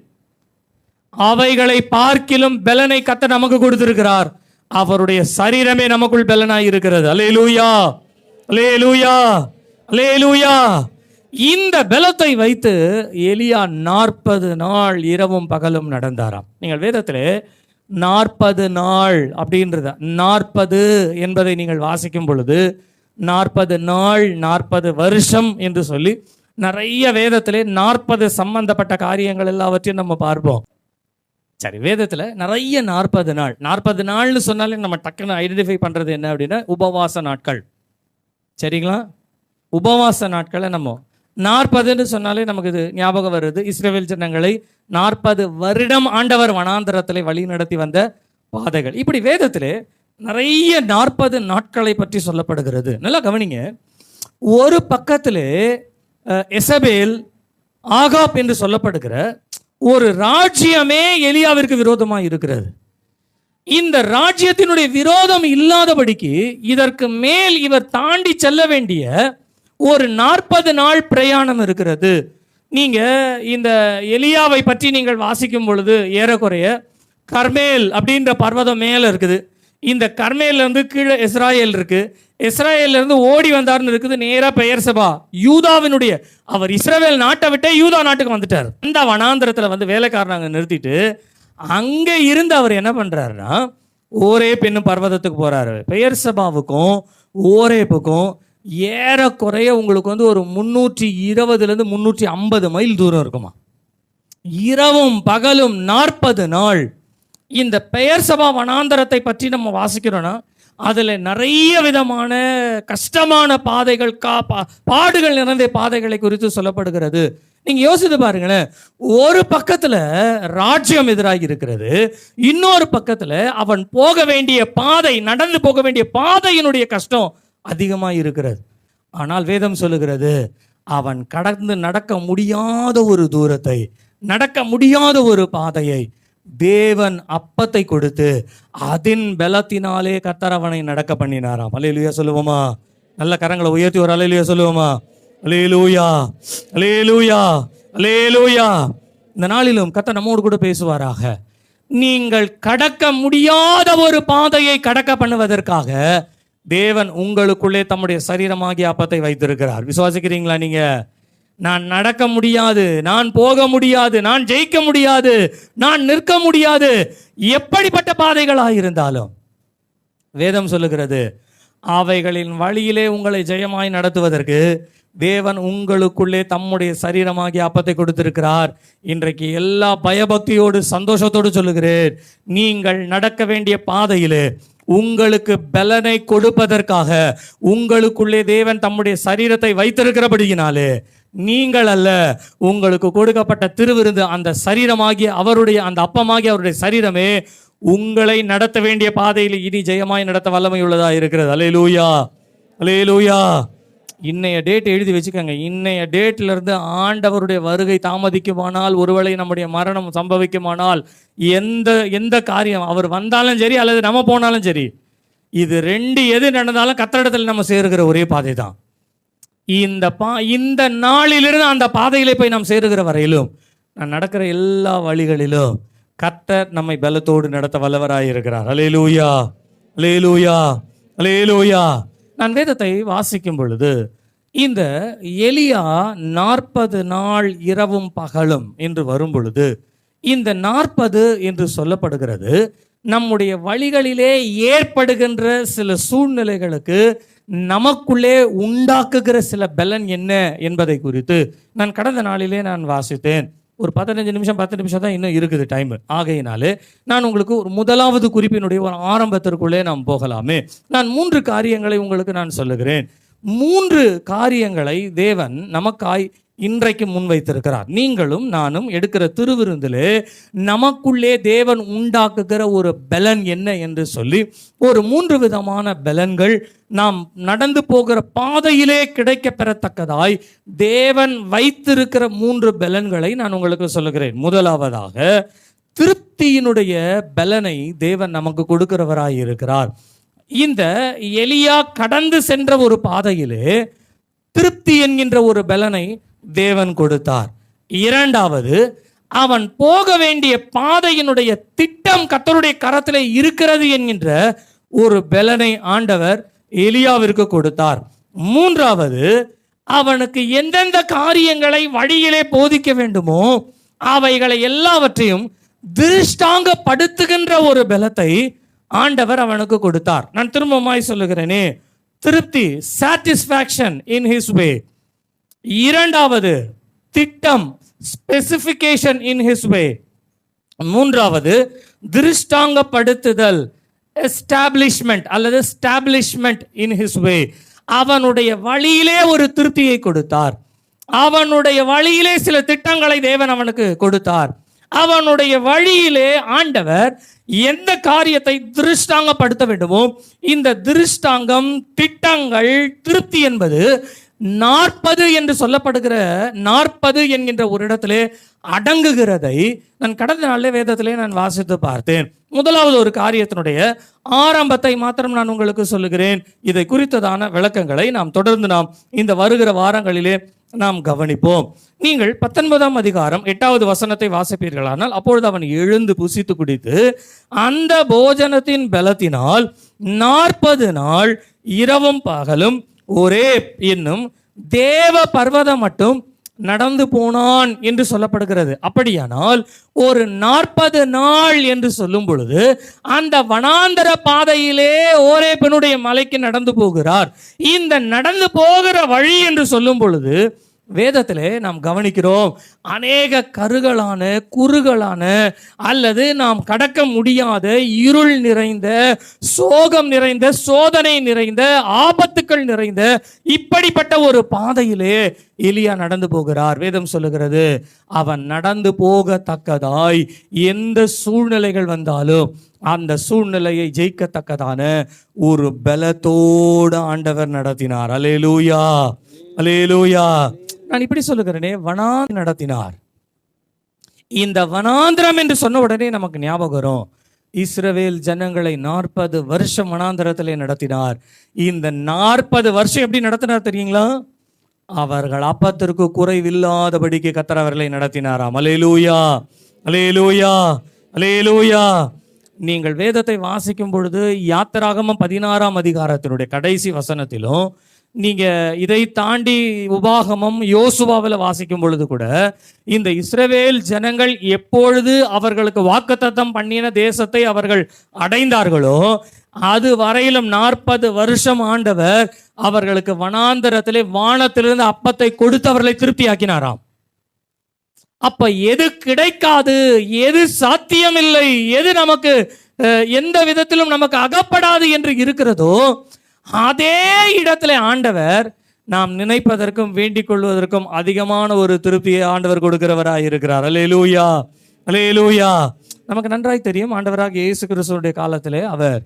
அவைகளை பார்க்கிலும் பலனை கர்த்தர் நமக்கு கொடுத்திருக்கிறார். அவருடைய சரீரமே நமக்குள் பலனாய் இருக்கிறது. அல்லேலூயா, அல்லேலூயா, அல்லேலூயா. இந்த பலத்தை வைத்து எலியா 40 நாள் இரவும் பகலும் நடந்தாராம். நீங்கள் வேதத்திலே 40 நாள் அப்படின்றத 40 என்பதை நீங்கள் வாசிக்கும் பொழுது 40 நாள் 40 வருஷம் என்று சொல்லி நிறைய வேதத்திலே 40 சம்பந்தப்பட்ட காரியங்கள் எல்லாவற்றையும் நம்ம பார்ப்போம். சரி, வேதத்தில் நிறைய 40 நாள் 40 நாள்னு சொன்னாலே நம்ம டக்குன்னு ஐடென்டிஃபை பண்ணுறது என்ன அப்படின்னா உபவாச நாட்கள். சரிங்களா? உபவாச நாட்களை நம்ம 40ன்னு சொன்னாலே நமக்கு இது ஞாபகம் வருது. இஸ்ரவேல் ஜனங்களை 40 வருடம் ஆண்டவர் வனாந்தரத்திலே வழி நடத்தி வந்த பாதைகள். இப்படி வேதத்திலே நிறைய 40 நாட்களை பற்றி சொல்லப்படுகிறது. நல்லா கவனிங்க. ஒரு பக்கத்திலே எசபேல், ஆகாப் என்று சொல்லப்படுகிற ஒரு ராஜ்யமே எலியாவிற்கு விரோதமாக இருக்கிறது. இந்த ராஜ்யத்தினுடைய விரோதம் இல்லாதபடிக்கு இதற்கு மேல் இவர் தாண்டி செல்ல வேண்டிய ஒரு 40 நாள் பிரயாணம் இருக்கிறது. நீங்க இந்த எலியாவை பற்றி நீங்கள் வாசிக்கும் பொழுது ஏறக்குறைய கர்மேல் அப்படின்ற பர்வதம் மேல இருக்குது. இந்த கர்மேல்ல இருந்து கீழே இஸ்ராயேல் இருக்கு. இஸ்ராயேல்ல இருந்து ஓடி வந்தார்னு இருக்குது நேரா பெயர்சபா, யூதாவினுடைய, அவர் இஸ்ரவேல் நாட்டை விட்டே யூதா நாட்டுக்கு வந்துட்டார். அந்த வனாந்திரத்துல வந்து வேலைக்காரனாங்க நிறுத்திட்டு அங்க இருந்து அவர் என்ன பண்றாருன்னா ஓரேப் என்னும் பர்வதத்துக்கு போறாரு. பெயர்சபாவுக்கும் ஓரேப்புக்கும் ஏறக்குறைய உங்களுக்கு ஒரு 320 350 மைல் தூரம் இருக்குமா. இரவும் பகலும் 40 நாள் இந்த பெயர்சபா வனாந்தரத்தை பற்றி நம்ம வாசிக்கிறோம்னா அதில் நிறைய விதமான கஷ்டமான பாதைகள் பாடுகள் நிறைந்த பாதைகளை குறித்து சொல்லப்படுகிறது. நீங்க யோசித்து பாருங்களேன், ஒரு பக்கத்துல ராஜ்யம் எதிராகி இருக்கிறது, இன்னொரு பக்கத்துல அவன் போக வேண்டிய பாதை, நடந்து போக வேண்டிய பாதையினுடைய கஷ்டம் அதிகமா இருக்கிறது. ஆனால் வேதம் சொல்லுகிறது அவன் கடந்து நடக்க முடியாத ஒரு தூரத்தை, நடக்க முடியாத ஒரு பாதையை தேவன் அப்பத்தை கொடுத்து அதன் பலத்தினாலே கர்த்தர் அவனை நடக்க பண்ணினாராம். அல்லேலூயா சொல்லுவோமா? நல்ல கரங்களை உயர்த்தி ஒரு அல்லேலூயா சொல்லுவோமா? அல்லேலூயா, அல்லேலூயா, அல்லேலூயா. இந்த நாளிலும் கர்த்தர் நம்மோடு கூட பேசுவாராக. நீங்கள் கடக்க முடியாத ஒரு பாதையை கடக்க பண்ணுவதற்காக தேவன் உங்களுக்குள்ளே தம்முடைய சரீரமாகிய அப்பத்தை வைத்திருக்கிறார். விசுவாசிக்கிறீங்களா? நீங்க நான் நடக்க முடியாது, நான் போக முடியாது, நான் ஜெயிக்க முடியாது, நான் நிற்க முடியாது, எப்படிப்பட்ட பாதைகளாக இருந்தாலும் வேதம் சொல்லுகிறது அவைகளின் வழியிலே உங்களை ஜெயமாய் நடத்துவதற்கு தேவன் உங்களுக்குள்ளே தம்முடைய சரீரமாகிய அப்பத்தை கொடுத்திருக்கிறார். இன்றைக்கு எல்லா பயபக்தியோடு சந்தோஷத்தோடு சொல்லுகிறேன், நீங்கள் நடக்க வேண்டிய பாதையிலே உங்களுக்கு பலனை கொடுப்பதற்காக உங்களுக்குள்ளே தேவன் தம்முடைய சரீரத்தை வைத்திருக்கிறபடியினாலே நீங்கள் அல்ல, உங்களுக்கு கொடுக்கப்பட்ட திருவிருந்து அந்த சரீரமாகிய அவருடைய அந்த அப்பமாகிய அவருடைய சரீரமே உங்களை நடத்த வேண்டிய பாதையில் இனி ஜெயமாய் நடத்த வல்லமை உள்ளதா இருக்கிறது. அல்லேலூயா, அல்லேலூயா. இன்னைய டேட் எழுதி வச்சுக்கோங்க. இன்னைய டேட்ல இருந்து ஆண்டவருடைய வருகை தாமதிக்குமானால், ஒருவேளை நம்முடைய மரணம் சம்பவிக்குமானால், எந்த காரியம் அவர் வந்தாலும் சரி அல்லது நம்ம போனாலும் சரி, இது ரெண்டு எது நடந்தாலும் கர்த்தரிடத்தில் நம்ம சேருகிற ஒரே பாதை தான். இந்த நாளிலிருந்து அந்த பாதையிலே போய் நாம் சேருகிற வரையிலும் நான் நடக்கிற எல்லா வழிகளிலும் கர்த்தர் நம்மை பலத்தோடு நடத்த வல்லவராய் இருக்கிறார். அல்லேலூயா, அல்லேலூயா, அல்லேலூயா. நான் வேதத்தை வாசிக்கும் பொழுது இந்த எலியா 40 நாள் இரவும் பகலும் என்று வரும் பொழுது இந்த 40 என்று சொல்லப்படுகிறது நம்முடைய வழிகளிலே ஏற்படுகின்ற சில சூழ்நிலைகளுக்கு நமக்குள்ளே உண்டாக்குகிற சில பலன் என்ன என்பதை குறித்து நான் கடந்த நாளிலே நான் வாசித்தேன். ஒரு 15 நிமிஷம் 10 நிமிஷம் தான் இன்னும் இருக்குது டைம். ஆகையினாலே நான் உங்களுக்கு ஒரு முதலாவது குறிப்பினுடைய ஒரு ஆரம்பத்திற்குள்ளே நாம் போகலாமே. நான் 3 காரியங்களை உங்களுக்கு நான் சொல்லுகிறேன். 3 காரியங்களை தேவன் நமக்காய் இன்றைக்கு முன்வைத்திருக்கிறார். நீங்களும் நானும் எடுக்கிற திருவிருந்திலே நமக்குள்ளே தேவன் உண்டாக்குகிற ஒரு பலன் என்ன என்று சொல்லி ஒரு 3 விதமான பலன்கள் நாம் நடந்து போகிற பாதையிலே கிடைக்க பெறத்தக்கதாய் தேவன் வைத்திருக்கிற 3 பலன்களை நான் உங்களுக்கு சொல்லுகிறேன். முதலாவதாக திருப்தியினுடைய பலனை தேவன் நமக்கு கொடுக்கிறவராய் இருக்கிறார். இந்த எலியா கடந்து சென்ற ஒரு பாதையிலே திருப்தி என்கின்ற ஒரு பலனை தேவன் கொடுத்தார். இரண்டாவது, அவன் போக வேண்டிய பாதையினுடைய திட்டம் கர்த்தருடைய கரத்திலே இருக்கிறது என்கின்ற ஒரு பலனை ஆண்டவர் எலியாவிற்கு கொடுத்தார். மூன்றாவது, அவனுக்கு எந்தெந்த காரியங்களை வழியிலே போதிக்க வேண்டுமோ அவைகளை எல்லாவற்றையும் திருஷ்டாங்கப்படுத்துகின்ற ஒரு பலத்தை ஆண்டவர் அவனுக்கு கொடுத்தார். நான் திரும்பமாய் சொல்லுகிறேனே, திருப்தி, சாட்டிஸ்ஃபேக்ஷன் இன் ஹிஸ் வே. இரண்டாவது, திட்டம், ஸ்பெசிஃபிகேஷன் இன் ஹிஸ் வே. மூன்றாவது, திருஷ்டாங்கப்படுத்துதல், எஸ்டாப்ளிஷ்மெண்ட் அல்லது ஸ்டாப்ளிஷ்மெண்ட் இன் ஹிஸ் வே. அவனுடைய வழியிலே ஒரு திருப்தியை கொடுத்தார். அவனுடைய வழியிலே சில திட்டங்களை தேவன் அவனுக்கு கொடுத்தார். அவனுடைய வழியிலே ஆண்டவர் எந்த காரியத்தை திருஷ்டாங்கப்படுத்த வேண்டுமோ இந்த திருஷ்டாங்கம், திட்டங்கள், திருப்தி என்பது 40 என்று சொல்லப்படுகிற 40 என்கின்ற ஒரு இடத்திலே அடங்குகிறதை நான் கடந்த நாளிலே வேதத்திலே நான் வாசித்து பார்த்தேன். முதலாவது ஒரு காரியத்தினுடைய ஆரம்பத்தை மாத்திரம் நான் உங்களுக்கு சொல்லுகிறேன். இதை குறித்ததான விளக்கங்களை நாம் தொடர்ந்து இந்த வருகிற வாரங்களிலே நாம் கவனிப்போம். நீங்கள் 19ஆம் அதிகாரம் 8வது வசனத்தை வாசிப்பீர்களானால், அப்பொழுது அவன் எழுந்து புசித்து குடித்து அந்த போஜனத்தின் பலத்தினால் 40 நாள் இரவும் பகலும் ஒரே என்னும் தேவ பர்வதம் மட்டும் நடந்து போனான் என்று சொல்லப்படுகிறது. அப்படியானால் ஒரு 40 நாள் என்று சொல்லும் பொழுது அந்த வனாந்தர பாதையிலே ஓரேபினுடைய மலைக்கு நடந்து போகிறார். இந்த நடந்து போகிற வழி என்று சொல்லும் பொழுது வேதத்திலே நாம் கவனிக்கிறோம், அநேக கருகளான குறுகளான அல்லது நாம் கடக்க முடியாத இருள் நிறைந்த, சோகம் நிறைந்த, சோதனை நிறைந்த, ஆபத்துக்கள் நிறைந்த இப்படிப்பட்ட ஒரு பாதையிலே எலியா நடந்து போகிறார். வேதம் சொல்லுகிறது, அவன் நடந்து போகத்தக்கதாய் எந்த சூழ்நிலைகள் வந்தாலும் அந்த சூழ்நிலையை ஜெயிக்கத்தக்கதான ஒரு பலத்தோடு ஆண்டவர் நடத்தினார். அல்லேலூயா, அல்லேலூயா. நான் இப்படி சொல்லுகிறேனே, வனாந்திரம் நடத்தினார். இந்த வனாந்திரம் என்று சொன்ன உடனே நமக்கு ஞாபகம் வரும், இஸ்ரவேல் ஜனங்களை 40 வருஷம் வனாந்திரத்திலே நடத்தினார். இந்த 40 வருஷம் எப்படி நடத்தினார் தெரியுங்களா? அவர்கள் அப்பத்திற்கு குறைவில்லாதபடிக்கு கர்த்தர் அவர்களை நடத்தினாராம். அல்லேலூயா, அல்லேலூயா, அல்லேலூயா. நீங்கள் வேதத்தை வாசிக்கும் பொழுது யாத்திராகமம் 16ஆம் அதிகாரத்தினுடைய கடைசி வசனத்திலும், நீங்க இதை தாண்டி உபாகமம் யோசுவாவில் வாசிக்கும் பொழுது கூட இந்த இஸ்ரவேல் ஜனங்கள் எப்பொழுது அவர்களுக்கு வாக்குத்தத்தம் பண்ணின தேசத்தை அவர்கள் அடைந்தார்களோ அது வரையிலும் 40 வருஷம் ஆண்டவர் அவர்களுக்கு வனாந்தரத்திலே வானத்திலிருந்து அப்பத்தை கொடுத்து அவர்களை திருப்தியாக்கினாராம். அப்ப எது கிடைக்காது, எது சாத்தியமில்லை, எது நமக்கு எந்த விதத்திலும் நமக்கு அகப்படாது என்று இருக்கிறதோ அதே இடத்துல ஆண்டவர் நாம் நினைப்பதற்கும் வேண்டிக் கொள்வதற்கும் அதிகமான ஒரு திருப்தியை ஆண்டவர் கொடுக்கிறவராய் இருக்கிறார். அல்லேலூயா, அல்லேலூயா. நமக்கு நன்றாய் தெரியும், ஆண்டவராக இயேசு கிறிஸ்துவுடைய காலத்திலே அவர்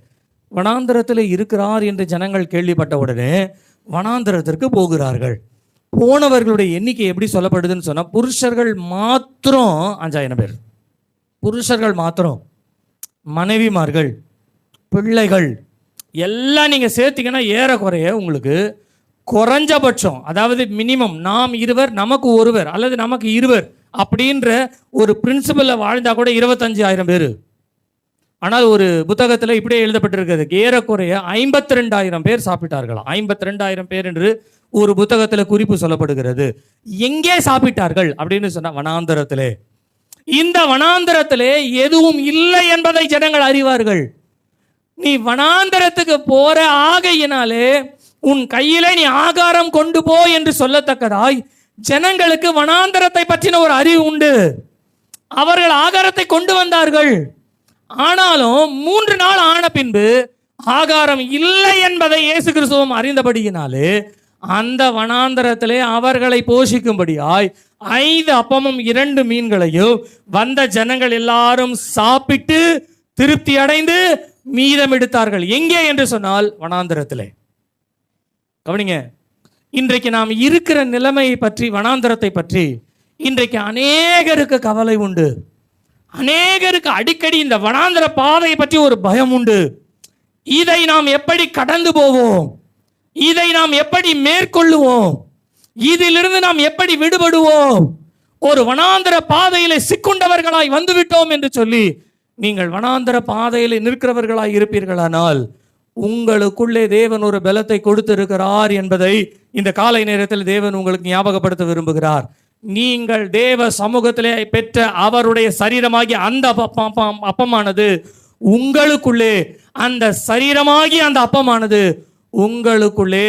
வனாந்திரத்திலே இருக்கிறார் என்று ஜனங்கள் கேள்விப்பட்ட உடனே வனாந்திரத்திற்கு போகிறார்கள். போனவர்களுடைய எண்ணிக்கை எப்படி சொல்லப்படுதுன்னு சொன்னா, புருஷர்கள் மாத்திரம் 5000 பேர். புருஷர்கள் மாத்திரம், மனைவிமார்கள், பிள்ளைகள் எல்லாம் நீங்க சேர்த்தீங்கன்னா ஏறக்குறைய உங்களுக்கு குறைஞ்சபட்சம், அதாவது மினிமம் நாம் 2 நமக்கு 1 அல்லது நமக்கு 2 அப்படின்ற ஒரு பிரின்சிபல்ல வாழ்ந்தா கூட 25,000 பேர். ஆனால் ஒரு புத்தகத்தில் இப்படியே எழுதப்பட்டிருக்கிறது, ஏறக்குறைய 52,000 பேர் சாப்பிட்டார்களாம். 52,000 பேர் என்று ஒரு புத்தகத்தில் குறிப்பு சொல்லப்படுகிறது. எங்கே சாப்பிட்டார்கள் அப்படின்னு சொன்னா, வனாந்தரத்திலே. இந்த வனாந்தரத்திலே எதுவும் இல்லை என்பதை ஜனங்கள் அறிவார்கள். நீ வனாந்தரத்துக்கு போற ஆகையினாலே உன் கையிலே நீ ஆகாரம் கொண்டு போ என்று சொல்லத்தக்கதாய் ஜனங்களுக்கு வனாந்தரத்தை பற்றின ஒரு அறிவு உண்டு. அவர்கள் ஆகாரத்தை கொண்டு வந்தார்கள். ஆனாலும் 3 நாள் ஆன பின்பு ஆகாரம் இல்லை என்பதை இயேசு கிறிஸ்துவும் அறிந்தபடியினாலே அந்த வனாந்தரத்திலே அவர்களை போஷிக்கும்படியாய் 5 அப்பமும் 2 மீன்களையும் வந்த ஜனங்கள் எல்லாரும் சாப்பிட்டு திருப்தி அடைந்து மீதம் எடுத்தார்கள். எங்கே என்று சொன்னால் வனாந்தரத்திலே. கவனிங்க, இன்றைக்கு நாம் இருக்கிற நிலைமையை பற்றி, வனாந்தரத்தை பற்றி இன்றைக்கு அநேகருக்கு கவலை உண்டு. அநேகருக்கு அடிக்கடி இந்த வனாந்தர பாதையை பற்றி ஒரு பயம் உண்டு. இதை நாம் எப்படி கடந்து போவோம், இதை நாம் எப்படி மேற்கொள்ளுவோம், இதிலிருந்து நாம் எப்படி விடுபடுவோம், ஒரு வனாந்தர பாதையிலே சிக்குண்டவர்களாய் வந்துவிட்டோம் என்று சொல்லி நீங்கள் வனாந்தர பாதையில் நிற்கிறவர்களாய் இருப்பீர்களானால் உங்களுக்குள்ளே தேவன் ஒரு பலத்தை கொடுத்திருக்கிறார் என்பதை இந்த காலை நேரத்தில் தேவன் உங்களுக்கு ஞாபகப்படுத்த விரும்புகிறார். நீங்கள் தேவ சமூகத்திலே பெற்ற அவருடைய சரீரமாகிய அந்த அப்பமானது உங்களுக்குள்ளே, அந்த சரீரமாகிய அந்த அப்பமானது உங்களுக்குள்ளே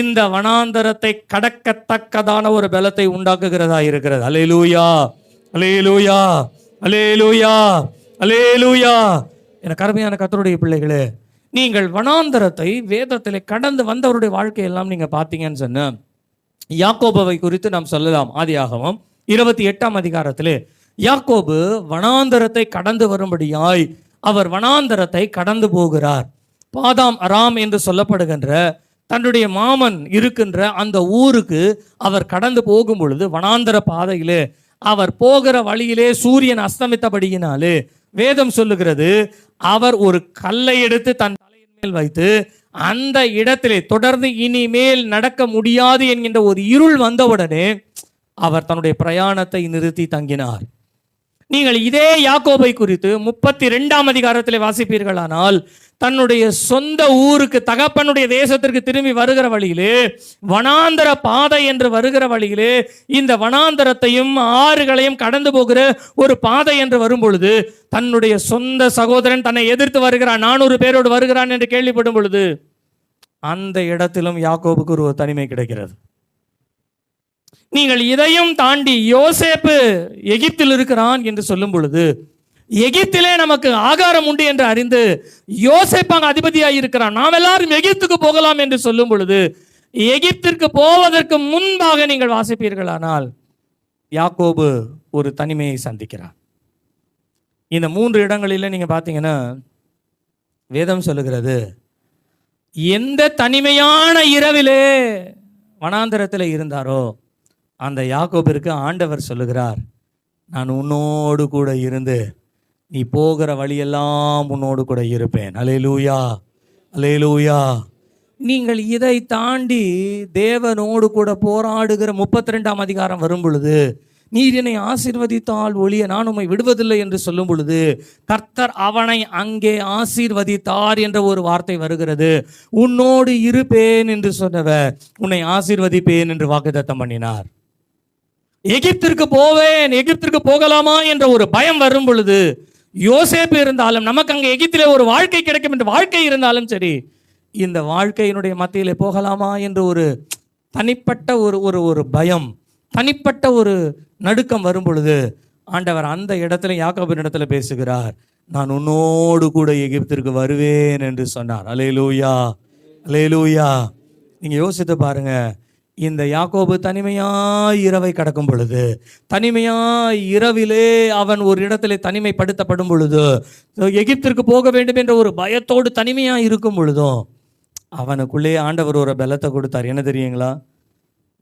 இந்த வனாந்தரத்தை கடக்கத்தக்கதான ஒரு பலத்தை உண்டாக்குகிறதா இருக்கிறது. அல்லேலூயா, அல்லேலூயா, அல்லேலூயா, அல்லேலூயா. என கருமையான கர்த்தருடைய பிள்ளைகளே, நீங்கள் வனாந்தரத்தை வேதத்திலே கடந்து வந்தவருடைய வாழ்க்கையெல்லாம் நீங்க பார்த்தீங்கன்னு சொன்ன யாக்கோபவை குறித்து நாம் சொல்லலாம். ஆதியாகமம் 28ஆம் அதிகாரத்திலே யாக்கோபு வனாந்தரத்தை கடந்து வரும்படியாய் அவர் வனாந்தரத்தை கடந்து போகிறார். பாதாம் அராம் என்று சொல்லப்படுகின்ற தன்னுடைய மாமன் இருக்கின்ற அந்த ஊருக்கு அவர் கடந்து போகும் பொழுது வனாந்தர பாதையிலே அவர் போகிற வழியிலே சூரியன் அஸ்தமித்தபடியினாலே வேதம் சொல்லுகிறது, அவர் ஒரு கல்லை எடுத்து தன் தலையின் மேல் வைத்து அந்த இடத்திலே தொடர்ந்து இனிமேல் நடக்க முடியாது என்கின்ற ஒரு இருள் வந்தவுடனே அவர் தன்னுடைய பிரயாணத்தை நிறுத்தி தங்கினார். நீங்கள் இதே யாக்கோபை குறித்து 32ஆம் அதிகாரத்திலே வாசிப்பீர்களானால், தன்னுடைய சொந்த ஊருக்கு, தகப்பனுடைய தேசத்திற்கு திரும்பி வருகிற வழியிலே, வனாந்தர பாதை என்று வருகிற வழியிலே, இந்த வனாந்தரத்தையும் ஆறுகளையும் கடந்து போகிற ஒரு பாதை என்று வரும் பொழுது, தன்னுடைய சொந்த சகோதரன் தன்னை எதிர்த்து வருகிறான், 400 பேரோடு வருகிறான் என்று கேள்விப்படும் பொழுது, அந்த இடத்திலும் யாக்கோபுக்கு ஒரு தனிமை கிடைக்கிறது. நீங்கள் இதையும் தாண்டி யோசேப்பு எகிப்தில் இருக்கிறான் என்று சொல்லும் பொழுது, எகிப்திலே நமக்கு ஆகாரம் உண்டு என்று அறிந்து யோசேப்பாங்க அதிபதியாக இருக்கிறான், நாம் எல்லாரும் எகிப்துக்கு போகலாம் என்று சொல்லும் பொழுது, எகிப்திற்கு போவதற்கு முன்பாக நீங்கள் வாசிப்பீர்களானால் யாக்கோபு ஒரு தனிமையை சந்திக்கிறான். இந்த 3 இடங்களில் நீங்க பார்த்தீங்கன்னா வேதம் சொல்லுகிறது, எந்த தனிமையான இரவிலே வனாந்தரத்தில் இருந்தாரோ அந்த யாக்கோபிற்கு ஆண்டவர் சொல்லுகிறார், நான் உன்னோடு கூட இருந்து நீ போகிற வழியெல்லாம் உன்னோடு கூட இருப்பேன். அல்லேலூயா, அல்லேலூயா. நீங்கள் இதை தாண்டி தேவனோடு கூட போராடுகிற 32ஆம் அதிகாரம் வரும் பொழுது, நீர் என்னை ஆசீர்வதித்தால் ஒழிய நான் உம்மை விடுவதில்லை என்று சொல்லும் பொழுது, கர்த்தர் அவனை அங்கே ஆசீர்வதித்தார் என்ற ஒரு வார்த்தை வருகிறது. உன்னோடு இருப்பேன் என்று சொன்னவர் உன்னை ஆசீர்வதிப்பேன் என்று வாக்குத்தத்தம் பண்ணினார். எகிப்திற்கு போவேன், எகிப்திற்கு போகலாமா என்ற ஒரு பயம் வரும் பொழுது, யோசேப்பு இருந்தாலும் நமக்கு அங்கே எகிப்திலே ஒரு வாழ்க்கை கிடைக்கும் என்ற வாழ்க்கை இருந்தாலும் சரி, இந்த வாழ்க்கையினுடைய மத்தியிலே போகலாமா என்ற ஒரு தனிப்பட்ட ஒரு பயம், தனிப்பட்ட ஒரு நடுக்கம் வரும் பொழுது, ஆண்டவர் அந்த இடத்துல யாக்கோபின் இடத்துல பேசுகிறார், நான் உன்னோடு கூட எகிப்திற்கு வருவேன் என்று சொன்னார். அல்லேலூயா, அல்லேலூயா. நீங்க யோசித்து பாருங்க, இந்த யாக்கோபு தனிமையாய் இரவை கடக்கும் பொழுது, தனிமையாய் இரவிலே அவன் ஒரு இடத்திலே தனிமைப்படுத்தப்படும் பொழுது, எகிப்திற்கு போக வேண்டும் என்ற ஒரு பயத்தோடு தனிமையாய் இருக்கும் பொழுதும் அவனுக்குள்ளே ஆண்டவர் ஒரு பலத்தை கொடுத்தார். என்ன தெரியுங்களா?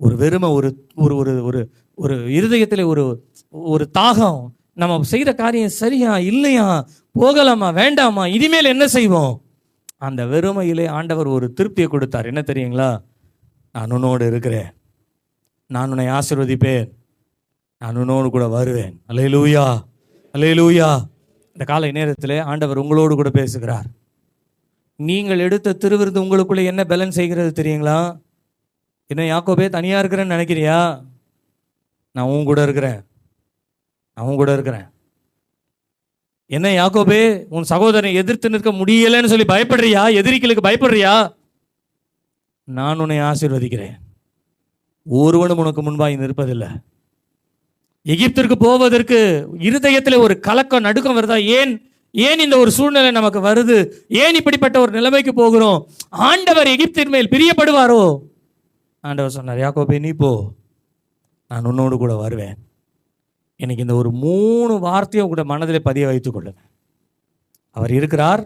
ஒரு வெறுமை, ஒரு ஒரு ஒரு ஒரு ஒரு இருதயத்தில் ஒரு தாகம், நம்ம செய்கிற காரியம் சரியா இல்லையா, போகலாமா வேண்டாமா, இனிமேல் என்ன செய்வோம், அந்த வெறுமையிலே ஆண்டவர் ஒரு திருப்தியை கொடுத்தார். என்ன தெரியுங்களா? நான் உன்னோடு இருக்கிறேன், நான் உன்னை ஆசீர்வதிப்பேன், நான் உன்னோடு கூட வருவேன். அல்லேலூயா, அல்லேலூயா. இந்த காலை நேரத்தில் ஆண்டவர் உங்களோடு கூட பேசுகிறார். நீங்கள் எடுத்த திருவிருந்து உங்களுக்குள்ளே என்ன பலன் செய்கிறது தெரியுங்களா? என்ன யாக்கோபே தனியாக இருக்கிறேன்னு நினைக்கிறியா? நான் உன் கூட இருக்கிறேன், நான் உன் கூட இருக்கிறேன். என்ன யாக்கோபே, உன் சகோதரனை எதிர்த்து நிற்க முடியலைன்னு சொல்லி பயப்படுறியா? எதிரிகளுக்கு பயப்படுறியா? நான் உன்னை ஆசீர்வதிக்கிறேன், ஒருவனும் உனக்கு முன்பாய் நிற்பதில்லை. எகிப்திற்கு போவதற்கு இருதயத்தில் ஒரு கலக்கம், நடுக்கம் வருதா? ஏன் இந்த ஒரு சூழ்நிலை நமக்கு வருது? ஏன் இப்படிப்பட்ட ஒரு நிலைமைக்கு போகிறோம்? ஆண்டவர் எகிப்தின் மேல் பிரியப்படுவாரோ? ஆண்டவர் சொன்னார், யாக்கோபே நீ போ, நான் உன்னோடு கூட வருவேன். எனக்கு இந்த ஒரு 3 வார்த்தையும் கூட மனதில் பதிய வைத்துக் கொள்ளுங்க. அவர் இருக்கிறார்,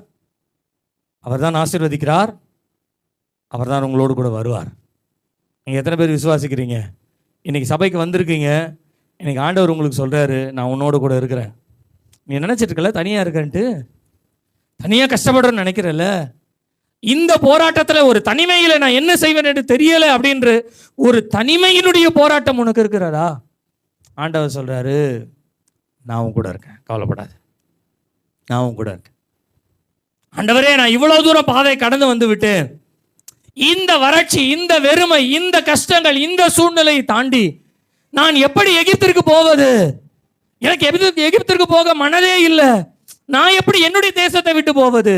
அவர் தான் ஆசீர்வதிக்கிறார், அவர் தான் உங்களோடு கூட வருவார். நீங்கள் எத்தனை பேர் விசுவாசிக்கிறீங்க? இன்னைக்கு சபைக்கு வந்திருக்கீங்க, இன்னைக்கு ஆண்டவர் உங்களுக்கு சொல்கிறாரு, நான் உன்னோடு கூட இருக்கிறேன். நீ நினச்சிட்டு இருக்கல தனியாக இருக்கன்ட்டு, தனியாக கஷ்டப்படுறேன்னு நினைக்கிறல்ல, இந்த போராட்டத்தில் ஒரு தனிமையில் நான் என்ன செய்வேன் என்று தெரியலை அப்படின்ற ஒரு தனிமையினுடைய போராட்டம் உனக்கு இருக்கிறதா? ஆண்டவர் சொல்கிறாரு, நான் உன் கூட இருக்கேன், கவலைப்படாது, நான் உன் கூட இருக்கேன். ஆண்டவரே, நான் இவ்வளோ தூரம் பாதை கடந்து வந்து விட்டேன், இந்த வறட்சி, இந்த வெறுமை, இந்த கஷ்டங்கள், இந்த சூழ்நிலையை தாண்டி நான் எப்படி எகிப்திற்கு போவது? எனக்கு எகிப்திற்கு போக மனதே இல்லை, நான் எப்படி என்னுடைய தேசத்தை விட்டு போவது?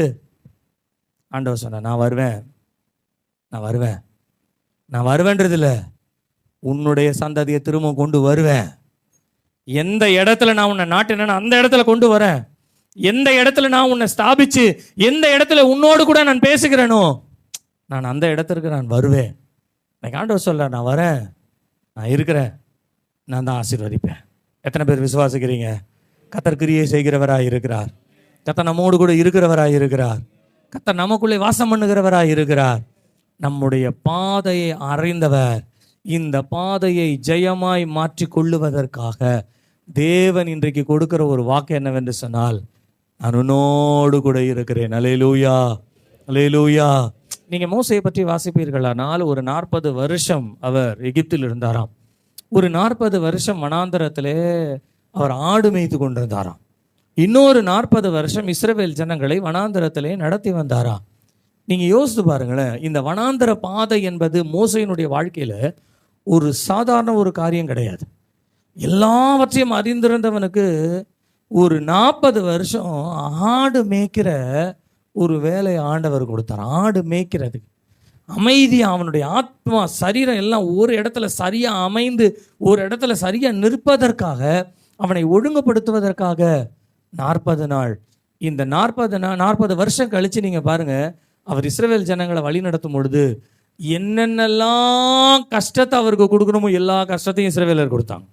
ஆண்டவர் சொன்ன, நான் வருவேன், நான் வருவேன், நான் வருவேன்றது இல்லை, உன்னுடைய சந்ததியை திரும்ப கொண்டு வருவேன். எந்த இடத்துல நான் உன்னை நாட்டினேன் அந்த இடத்துல கொண்டு வரேன். எந்த இடத்துல நான் உன்னை ஸ்தாபிச்சு, எந்த இடத்துல உன்னோடு கூட நான் பேசுகிறேனோ, நான் அந்த இடத்திற்கு நான் வருவேன். எனக்கு ஆண்டவர் சொல்ல, நான் வரேன், நான் இருக்கிறேன், நான் தான் ஆசீர்வதிப்பேன். எத்தனை பேர் விசுவாசிக்கிறீங்க? கர்த்தர் கிரியை செய்கிறவராய் இருக்கிறார், கர்த்தர் நம்மோடு கூட இருக்கிறவராய் இருக்கிறார், கர்த்தர் நமக்குள்ளே வாசம் பண்ணுகிறவராய் இருக்கிறார். நம்முடைய பாதையை அறிந்தவர், இந்த பாதையை ஜெயமாய் மாற்றி கொள்ளுவதற்காக தேவன் இன்றைக்கு கொடுக்கிற ஒரு வாக்கு என்னவென்று சொன்னால், நான் உன்னோடு கூட இருக்கிறேன். அல்லேலூயா, அல்லேலூயா. நீங்கள் மோசையை பற்றி வாசிப்பீர்களானால், ஒரு 40 வருஷம் அவர் எகிப்தில் இருந்தாராம். ஒரு 40 வருஷம் வனாந்தரத்திலே அவர் ஆடு மேய்த்து கொண்டிருந்தாராம். இன்னொரு 40 வருஷம் இஸ்ரவேல் ஜனங்களை வனாந்தரத்திலே நடத்தி வந்தாராம். நீங்கள் யோசித்து பாருங்களேன், இந்த வனாந்தர பாதை என்பது மோசையினுடைய வாழ்க்கையில் ஒரு சாதாரண ஒரு காரியம் கிடையாது. எல்லாவற்றையும் அறிந்திருந்தவனுக்கு ஒரு 40 வருஷம் ஆடு மேய்க்கிற ஒரு வேலையை ஆண்டவர் கொடுத்தார். ஆடு மேய்க்கிறதுக்கு அமைதியாக அவனுடைய ஆத்மா சரீரம் எல்லாம் ஒரு இடத்துல சரியாக அமைந்து ஒரு இடத்துல சரியாக நிற்பதற்காக, அவனை ஒழுங்குபடுத்துவதற்காக 40 நாள். இந்த 40 வருஷம் கழித்து நீங்கள் பாருங்கள், அவர் இஸ்ரவேல் ஜனங்களை வழி நடத்தும் பொழுது என்னென்னலாம் கஷ்டத்தை அவருக்கு கொடுக்கணுமோ எல்லா கஷ்டத்தையும் இஸ்ரவேலர் கொடுத்தாங்க.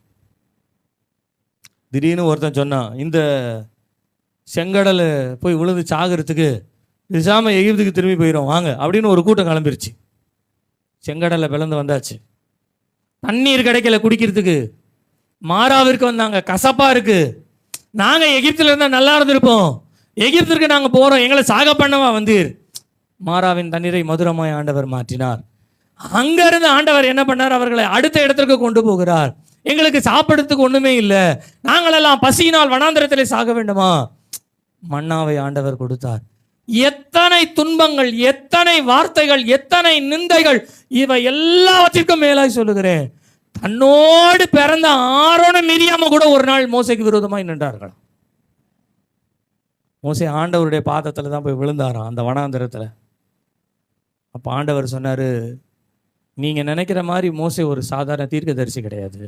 திடீர்னு ஒருத்தன் சொன்னான், இந்த செங்கடலை போய் விழுந்து சாகிறதுக்கு பேசாமல் எகிப்துக்கு திரும்பி போயிடும் வாங்க அப்படின்னு ஒரு கூட்டம் கிளம்பிருச்சு. செங்கடலை பிளந்து வந்தாச்சு, தண்ணீர் கிடைக்கல குடிக்கிறதுக்கு. மாறாவிற்கு வந்தாங்க, கசப்பா இருக்கு, நாங்கள் எகிப்தில் இருந்தால் நல்லா இருந்திருப்போம், எகிப்திற்கு நாங்கள் போகிறோம், எங்களை சாக பண்ணவா வந்தீர். மாறாவின் தண்ணீரை மதுரமாய் ஆண்டவர் மாற்றினார். அங்கிருந்து ஆண்டவர் என்ன பண்ணார், அவர்களை அடுத்த இடத்திற்கு கொண்டு போகிறார். எங்களுக்கு சாப்பிடுறதுக்கு ஒன்றுமே இல்லை, நாங்களெல்லாம் பசியினால் வனாந்திரத்திலே சாக வேண்டுமா? மன்னாவை ஆண்டவர் கொடுத்தார். எத்தனை துன்பங்கள், எத்தனை வார்த்தைகள், எத்தனை நிந்தைகள், இவை எல்லாவற்றிற்கும் மேலாய் சொல்லுகிறேன், தன்னோடு பிறந்த ஆரோன மிரியாம கூட ஒரு நாள் மோசைக்கு விரோதமாய் நின்றார்கள். மோசே ஆண்டவருடைய பாதத்தில் தான் போய் விழுந்தாராம் அந்த வனாந்திரத்தில். அப்போ ஆண்டவர் சொன்னார், நீங்கள் நினைக்கிற மாதிரி மோசே ஒரு சாதாரண தீர்க்கதரிசி கிடையாது.